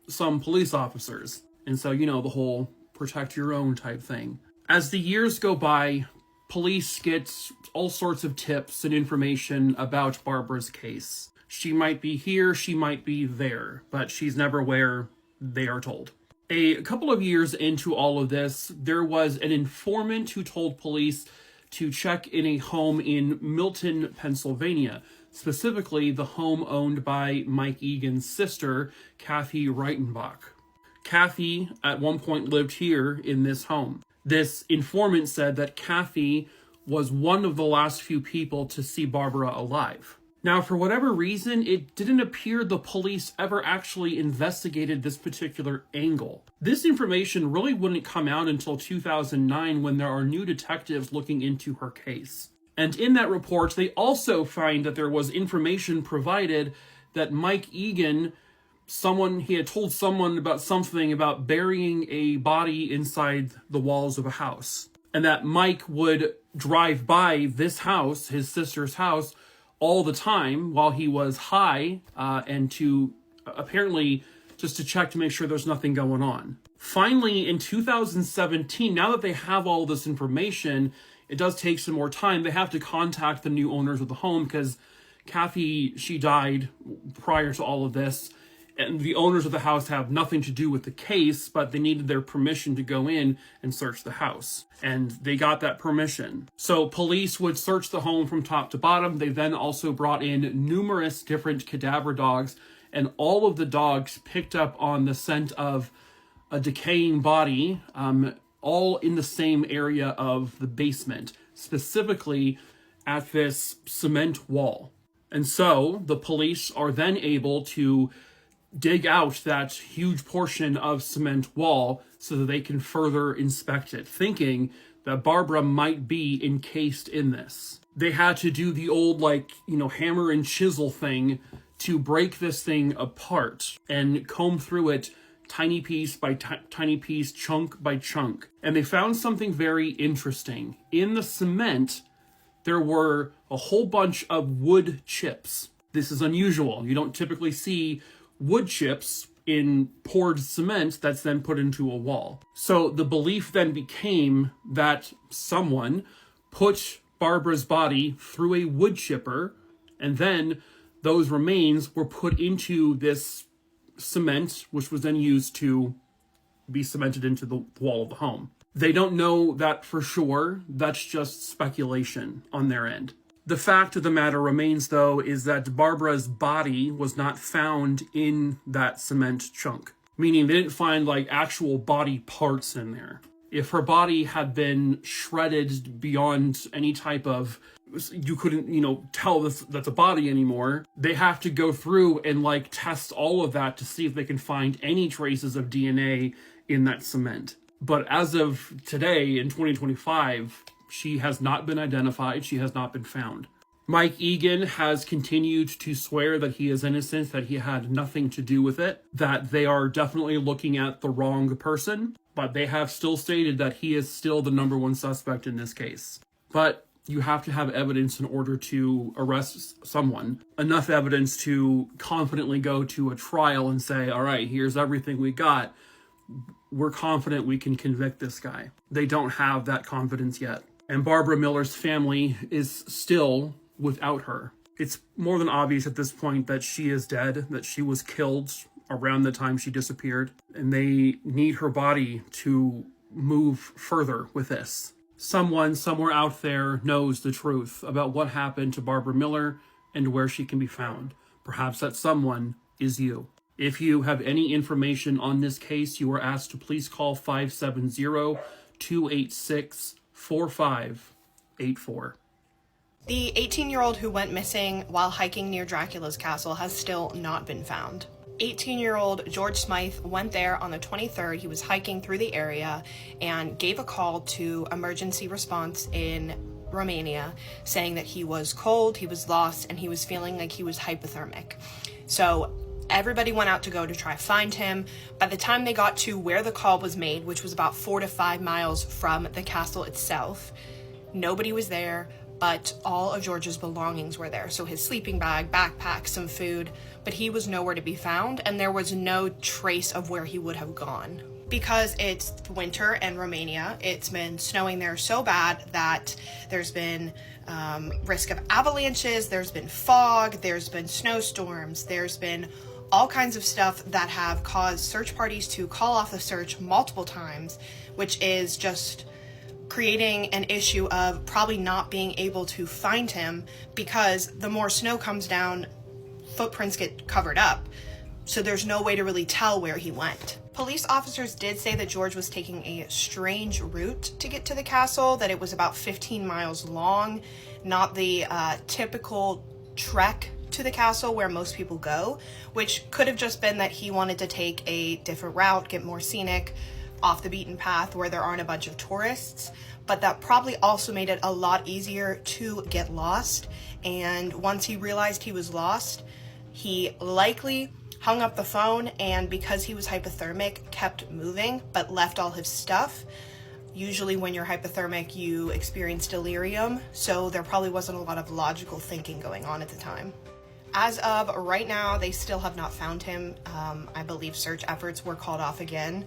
some police officers. And so, the whole protect your own type thing. As the years go by, police get all sorts of tips and information about Barbara's case. She might be here, she might be there, but she's never where they are told. A couple of years into all of this, there was an informant who told police to check in a home in Milton, Pennsylvania, specifically the home owned by Mike Egan's sister, Kathy Reitenbach. Kathy, at one point, lived here in this home. This informant said that Kathy was one of the last few people to see Barbara alive. Now, for whatever reason, it didn't appear the police ever actually investigated this particular angle. This information really wouldn't come out until 2009 when there are new detectives looking into her case. And in that report, they also find that there was information provided that Mike Egan, he had told someone about something about burying a body inside the walls of a house. And that Mike would drive by this house, his sister's house, all the time while he was high, and to apparently just to check to make sure there's nothing going on. Finally, in 2017, now that they have all this information, it does take some more time. They have to contact the new owners of the home because Kathy, she died prior to all of this, and the owners of the house have nothing to do with the case, but they needed their permission to go in and search the house. And they got that permission. So police would search the home from top to bottom. They then also brought in numerous different cadaver dogs, and all of the dogs picked up on the scent of a decaying body, all in the same area of the basement, specifically at this cement wall. And so the police are then able to dig out that huge portion of cement wall so that they can further inspect it, thinking that Barbara might be encased in this. They had to do the old, hammer and chisel thing to break this thing apart and comb through it tiny piece by tiny piece, chunk by chunk. And they found something very interesting. In the cement, there were a whole bunch of wood chips. This is unusual. You don't typically see wood chips in poured cement that's then put into a wall. So the belief then became that someone put Barbara's body through a wood chipper, and then those remains were put into this cement, which was then used to be cemented into the wall of the home. They don't know that for sure. That's just speculation on their end. The fact of the matter remains, though, is that Barbara's body was not found in that cement chunk, meaning they didn't find actual body parts in there. If her body had been shredded beyond any type of, you couldn't, tell that's a body anymore, they have to go through and test all of that to see if they can find any traces of DNA in that cement. But as of today, in 2025, she has not been identified. She has not been found. Mike Egan has continued to swear that he is innocent, that he had nothing to do with it, that they are definitely looking at the wrong person, but they have still stated that he is still the #1 suspect in this case. But you have to have evidence in order to arrest someone. Enough evidence to confidently go to a trial and say, all right, here's everything we got. We're confident we can convict this guy. They don't have that confidence yet. And Barbara Miller's family is still without her. It's more than obvious at this point that she is dead, that she was killed around the time she disappeared, and they need her body to move further with this. Someone somewhere out there knows the truth about what happened to Barbara Miller and where she can be found. Perhaps that someone is you. If you have any information on this case, you are asked to please call 570-286-4584. The 18-year-old who went missing while hiking near Dracula's castle has still not been found. 18-year-old George Smythe went there on the 23rd. He was hiking through the area and gave a call to emergency response in Romania, saying that he was cold, he was lost, and he was feeling like he was hypothermic. So everybody went out to go to try find him. By the time they got to where the call was made, which was about 4 to 5 miles from the castle itself, nobody was there, but all of George's belongings were there. So his sleeping bag, backpack, some food, but he was nowhere to be found, and there was no trace of where he would have gone. Because it's winter in Romania, it's been snowing there so bad that there's been risk of avalanches, there's been fog, there's been snowstorms, there's been all kinds of stuff that have caused search parties to call off the search multiple times, which is just creating an issue of probably not being able to find him, because the more snow comes down, footprints get covered up. So there's no way to really tell where he went. Police officers did say that George was taking a strange route to get to the castle, that it was about 15 miles long, not the typical trek to the castle where most people go, which could have just been that he wanted to take a different route, get more scenic, off the beaten path where there aren't a bunch of tourists, but that probably also made it a lot easier to get lost. And once he realized he was lost, he likely hung up the phone, and because he was hypothermic, kept moving, but left all his stuff. Usually when you're hypothermic, you experience delirium, so there probably wasn't a lot of logical thinking going on at the time. As of right now, they still have not found him. I believe search efforts were called off again.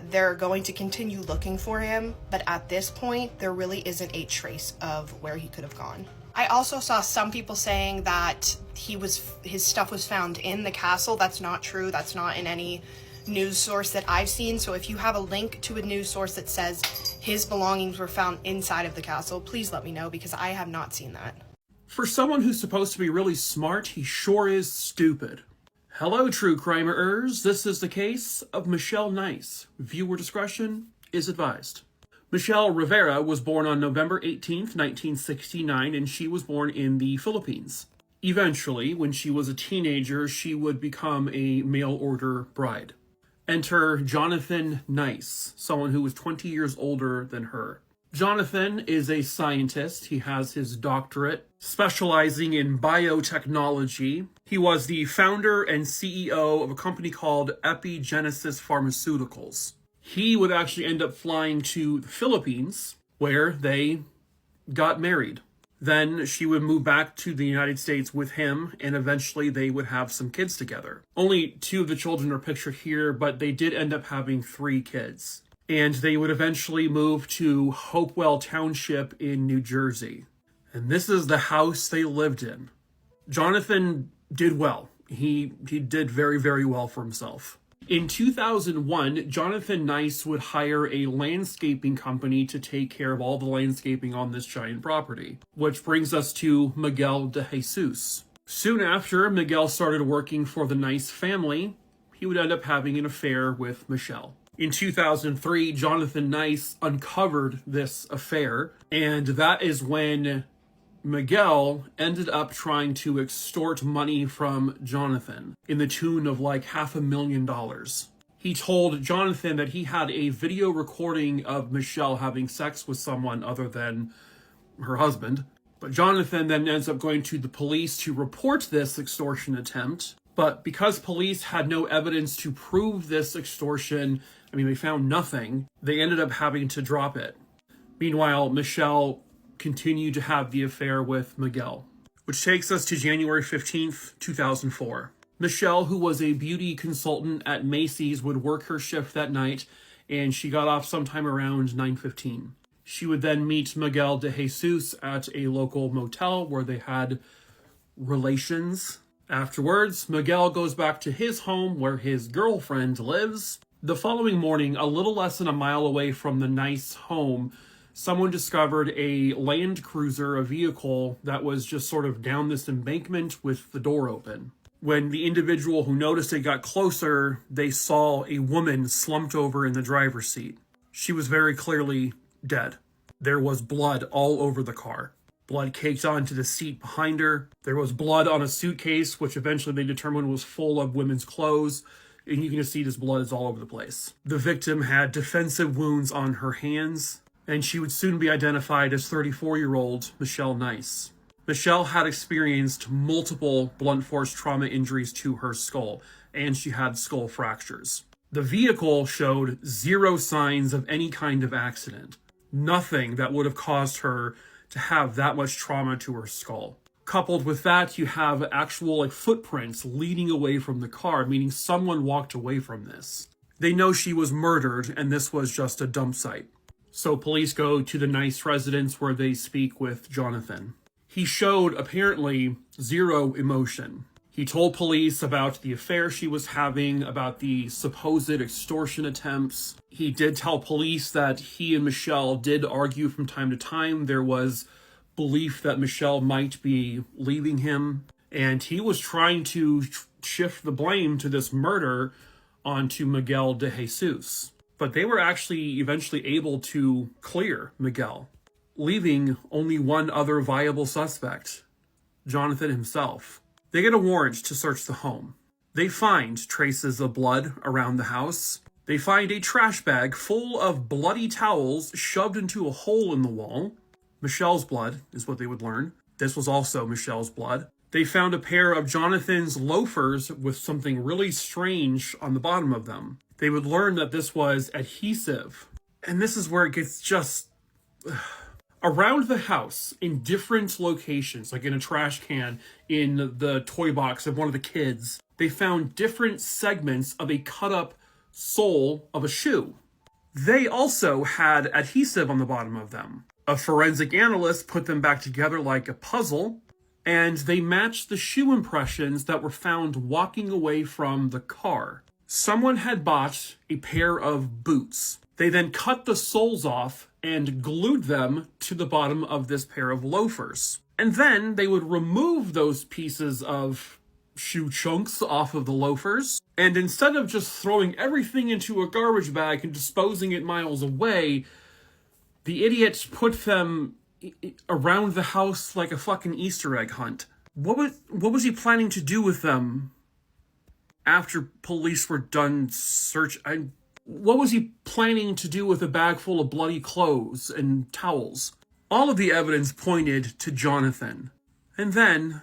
They're going to continue looking for him, but at this point, there really isn't a trace of where he could have gone. I also saw some people saying that his stuff was found in the castle. That's not true. That's not in any news source that I've seen. So if you have a link to a news source that says his belongings were found inside of the castle, please let me know, because I have not seen that. For someone who's supposed to be really smart, he sure is stupid. Hello, true crimerers. This is the case of Michelle Nice. Viewer discretion is advised. Michelle Rivera was born on November 18th, 1969, and she was born in the Philippines. Eventually, when she was a teenager, she would become a mail-order bride. Enter Jonathan Nice, someone who was 20 years older than her. Jonathan is a scientist. He has his doctorate, specializing in biotechnology. He was the founder and CEO of a company called Epigenesis Pharmaceuticals. He would actually end up flying to the Philippines, where they got married. Then she would move back to the United States with him, and eventually they would have some kids together. Only 2 of the children are pictured here, but they did end up having 3 kids. And they would eventually move to Hopewell Township in New Jersey. And this is the house they lived in. Jonathan did well. He did very, very well for himself. In 2001, Jonathan Nice would hire a landscaping company to take care of all the landscaping on this giant property, which brings us to Miguel de Jesus. Soon after Miguel started working for the Nice family, he would end up having an affair with Michelle. In 2003, Jonathan Nice uncovered this affair, and that is when Miguel ended up trying to extort money from Jonathan in the tune of like $500,000. He told Jonathan that he had a video recording of Michelle having sex with someone other than her husband, But Jonathan then ends up going to the police to report this extortion attempt. But because police had no evidence to prove this extortion, they found nothing, they ended up having to drop it. Meanwhile, Michelle continued to have the affair with Miguel. Which takes us to January 15th, 2004. Michelle, who was a beauty consultant at Macy's, would work her shift that night, and she got off sometime around 9:15. She would then meet Miguel de Jesus at a local motel where they had relations. Afterwards, Miguel goes back to his home where his girlfriend lives. The following morning, a little less than a mile away from the nice home, someone discovered a Land Cruiser, a vehicle that was just sort of down this embankment with the door open. When the individual who noticed it got closer, they saw a woman slumped over in the driver's seat. She was very clearly dead. There was blood all over the car. Blood caked onto the seat behind her. There was blood on a suitcase, which eventually they determined was full of women's clothes. And you can just see this blood is all over the place. The victim had defensive wounds on her hands, and she would soon be identified as 34-year-old Michelle Nice. Michelle had experienced multiple blunt force trauma injuries to her skull, and she had skull fractures. The vehicle showed zero signs of any kind of accident. Nothing that would have caused her to have that much trauma to her skull. Coupled with that, you have actual footprints leading away from the car, meaning someone walked away from this. They know she was murdered, and this was just a dump site. So police go to the Nice residence where they speak with Jonathan. He showed apparently zero emotion. He told police about the affair she was having, about the supposed extortion attempts. He did tell police that he and Michelle did argue from time to time. There was belief that Michelle might be leaving him, and he was trying to shift the blame to this murder onto Miguel de Jesus. But they were actually eventually able to clear Miguel, leaving only one other viable suspect, Jonathan himself. They get a warrant to search the home. They find traces of blood around the house. They find a trash bag full of bloody towels shoved into a hole in the wall. Michelle's blood is what they would learn. This was also Michelle's blood. They found a pair of Jonathan's loafers with something really strange on the bottom of them. They would learn that this was adhesive. And this is where it gets just... Around the house, in different locations, like in a trash can, in the toy box of one of the kids, they found different segments of a cut-up sole of a shoe. They also had adhesive on the bottom of them. A forensic analyst put them back together like a puzzle, and they matched the shoe impressions that were found walking away from the car. Someone had bought a pair of boots. They then cut the soles off and glued them to the bottom of this pair of loafers. And then they would remove those pieces of shoe chunks off of the loafers, and instead of just throwing everything into a garbage bag and disposing it miles away, the idiot put them around the house like a fucking Easter egg hunt. What was he planning to do with them after police were done what was he planning to do with a bag full of bloody clothes and towels? All of the evidence pointed to Jonathan. And then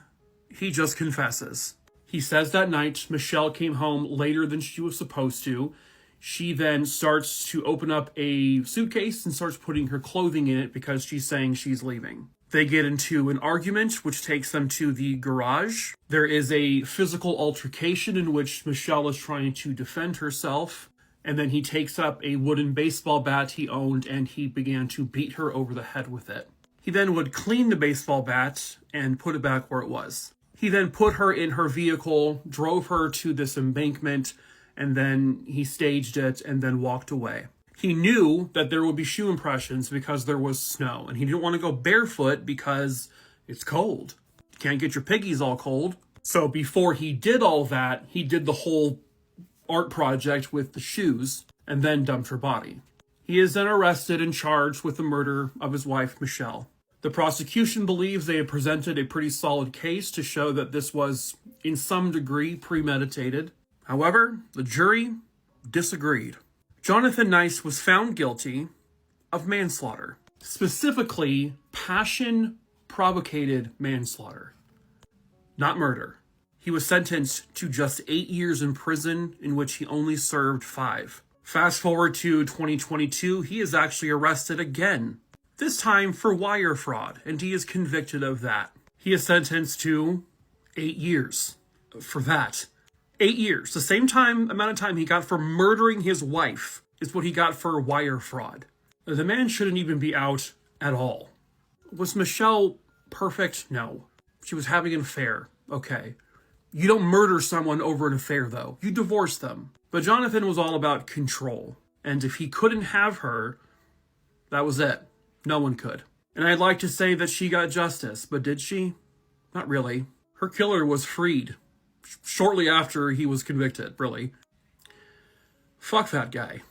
he just confesses. He says that night Michelle came home later than she was supposed to. She then starts to open up a suitcase and starts putting her clothing in it because she's saying she's leaving. They get into an argument, which takes them to the garage. There is a physical altercation in which Michelle is trying to defend herself. And then he takes up a wooden baseball bat he owned and he began to beat her over the head with it. He then would clean the baseball bat and put it back where it was. He then put her in her vehicle, drove her to this embankment, and then he staged it and then walked away. He knew that there would be shoe impressions because there was snow, and he didn't want to go barefoot because it's cold. You can't get your piggies all cold. So before he did all that, he did the whole art project with the shoes and then dumped her body. He is then arrested and charged with the murder of his wife, Michelle. The prosecution believes they have presented a pretty solid case to show that this was, in some degree, premeditated. However, the jury disagreed. Jonathan Nice was found guilty of manslaughter, specifically passion provocated manslaughter, not murder. He was sentenced to just 8 years in prison, in which he only served 5. Fast forward to 2022, he is actually arrested again, this time for wire fraud, and he is convicted of that. He is sentenced to 8 years for that. 8 years. The same amount of time he got for murdering his wife is what he got for wire fraud. The man shouldn't even be out at all. Was Michelle perfect? No. She was having an affair. Okay. You don't murder someone over an affair, though. You divorce them. But Jonathan was all about control. And if he couldn't have her, that was it. No one could. And I'd like to say that she got justice, but did she? Not really. Her killer was freed shortly after he was convicted, really. Fuck that guy.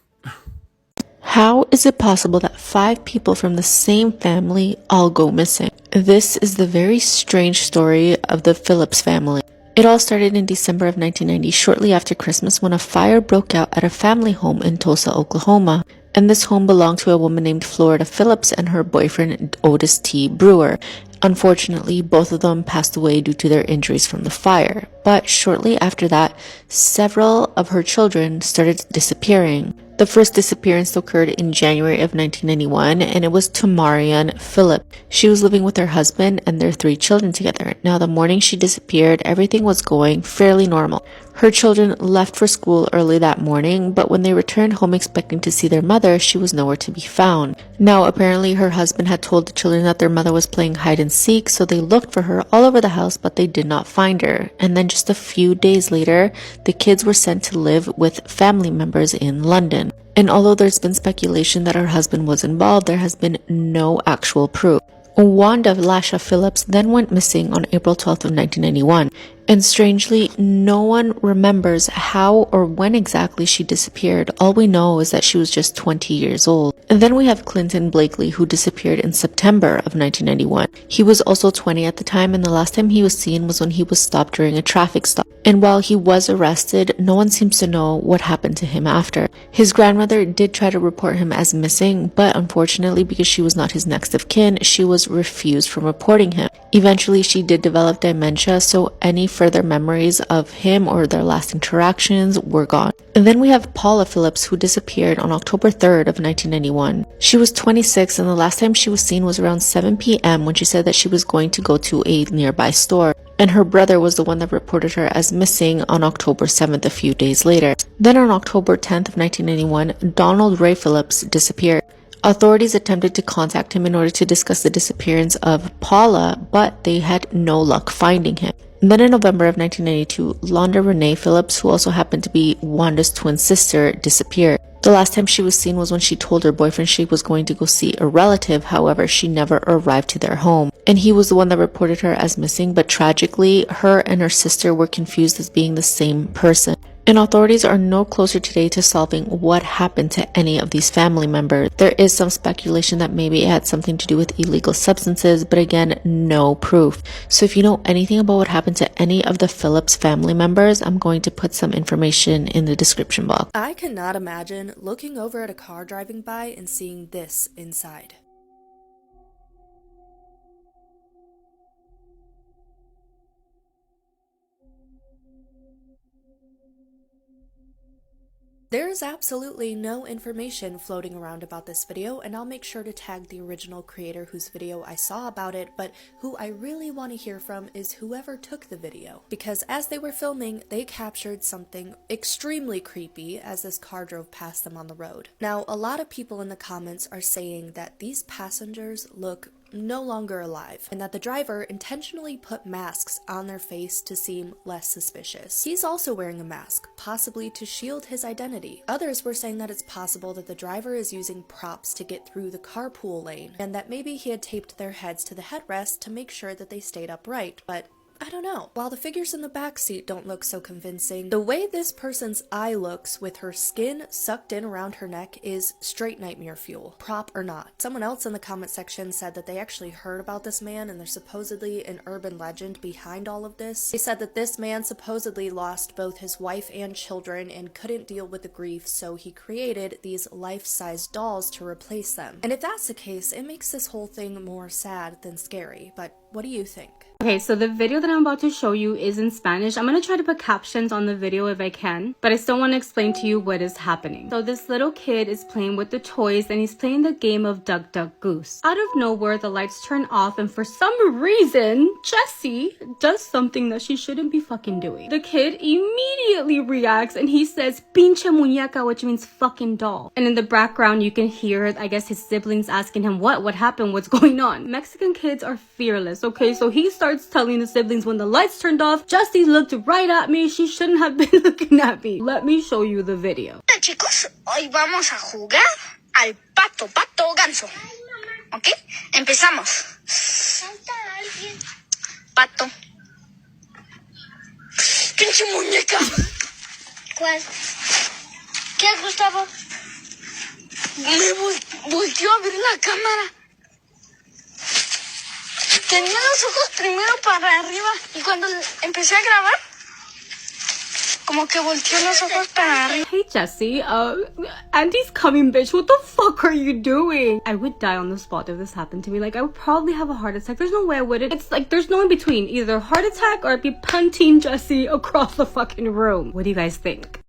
How is it possible that 5 people from the same family all go missing? This is the very strange story of the Phillips family. It all started in December of 1990, shortly after Christmas, when a fire broke out at a family home in Tulsa, Oklahoma. And this home belonged to a woman named Florida Phillips and her boyfriend Otis T. Brewer. Unfortunately, both of them passed away due to their injuries from the fire. But shortly after that, several of her children started disappearing. The first disappearance occurred in January of 1991, and it was Tamarian Phillip. She was living with her husband and their 3 children together. Now, the morning she disappeared, everything was going fairly normal. Her children left for school early that morning, but when they returned home expecting to see their mother, she was nowhere to be found. Now, apparently her husband had told the children that their mother was playing hide and seek, so they looked for her all over the house, but they did not find her. And then just a few days later, the kids were sent to live with family members in London. And although there's been speculation that her husband was involved, there has been no actual proof. Wanda Lasha Phillips then went missing on April 12th of 1991. And strangely, no one remembers how or when exactly she disappeared. All we know is that she was just 20 years old. And then we have Clinton Blakely, who disappeared in September of 1991. He was also 20 at the time, and the last time he was seen was when he was stopped during a traffic stop. And while he was arrested, no one seems to know what happened to him after. His grandmother did try to report him as missing, but unfortunately, because she was not his next of kin, she was refused from reporting him. Eventually, she did develop dementia, so any further memories of him or their last interactions were gone. And then we have Paula Phillips, who disappeared on October 3rd of 1991. She was 26, and the last time she was seen was around 7 p.m. when she said that she was going to go to a nearby store. And her brother was the one that reported her as missing on October 7th, a few days later. Then on October 10th of 1991, Donald Ray Phillips disappeared. Authorities attempted to contact him in order to discuss the disappearance of Paula, but they had no luck finding him. And then in November of 1992, Londa Renee Phillips, who also happened to be Wanda's twin sister, disappeared. The last time she was seen was when she told her boyfriend she was going to go see a relative. However, she never arrived to their home. And he was the one that reported her as missing, but tragically, her and her sister were confused as being the same person. And authorities are no closer today to solving what happened to any of these family members. There is some speculation that maybe it had something to do with illegal substances, but again, no proof. So if you know anything about what happened to any of the Phillips family members, I'm going to put some information in the description box. I cannot imagine looking over at a car driving by and seeing this inside. There is absolutely no information floating around about this video, and I'll make sure to tag the original creator whose video I saw about it, but who I really want to hear from is whoever took the video, because as they were filming, they captured something extremely creepy as this car drove past them on the road. Now, a lot of people in the comments are saying that these passengers look no longer alive, and that the driver intentionally put masks on their face to seem less suspicious. He's also wearing a mask, possibly to shield his identity. Others were saying that it's possible that the driver is using props to get through the carpool lane, and that maybe he had taped their heads to the headrest to make sure that they stayed upright, but I don't know. While the figures in the backseat don't look so convincing, the way this person's eye looks with her skin sucked in around her neck is straight nightmare fuel, prop or not. Someone else in the comment section said that they actually heard about this man and there's supposedly an urban legend behind all of this. They said that this man supposedly lost both his wife and children and couldn't deal with the grief, so he created these life-size dolls to replace them. And if that's the case, it makes this whole thing more sad than scary. But what do you think? Okay, so the video that I'm about to show you is in Spanish. I'm going to try to put captions on the video if I can, but I still want to explain to you what is happening. So this little kid is playing with the toys and he's playing the game of Duck Duck Goose. Out of nowhere, the lights turn off and for some reason, Jessie does something that she shouldn't be fucking doing. The kid immediately reacts and he says, pinche muñeca, which means fucking doll. And in the background, you can hear, I guess, his siblings asking him, what happened? What's going on? Mexican kids are fearless, okay? So he starts telling the siblings when the lights turned off, Jessie looked right at me. She shouldn't have been looking at me. Let me show you the video. Hola chicos, hoy vamos a jugar al pato ganso. ¿Ok? Empezamos. Pato. ¡Pinche muñeca! ¿Cuál? ¿Qué es, Gustavo? Me volteó a ver la cámara. Tenía los ojos primero para arriba y cuando empecé a grabar, como que volteó los ojos para arriba. Hey Jessie, Andy's coming, bitch. What the fuck are you doing? I would die on the spot if this happened to me. Like, I would probably have a heart attack. There's no way I wouldn't. It's like, there's no in between. Either heart attack or I'd be punting Jessie across the fucking room. What do you guys think?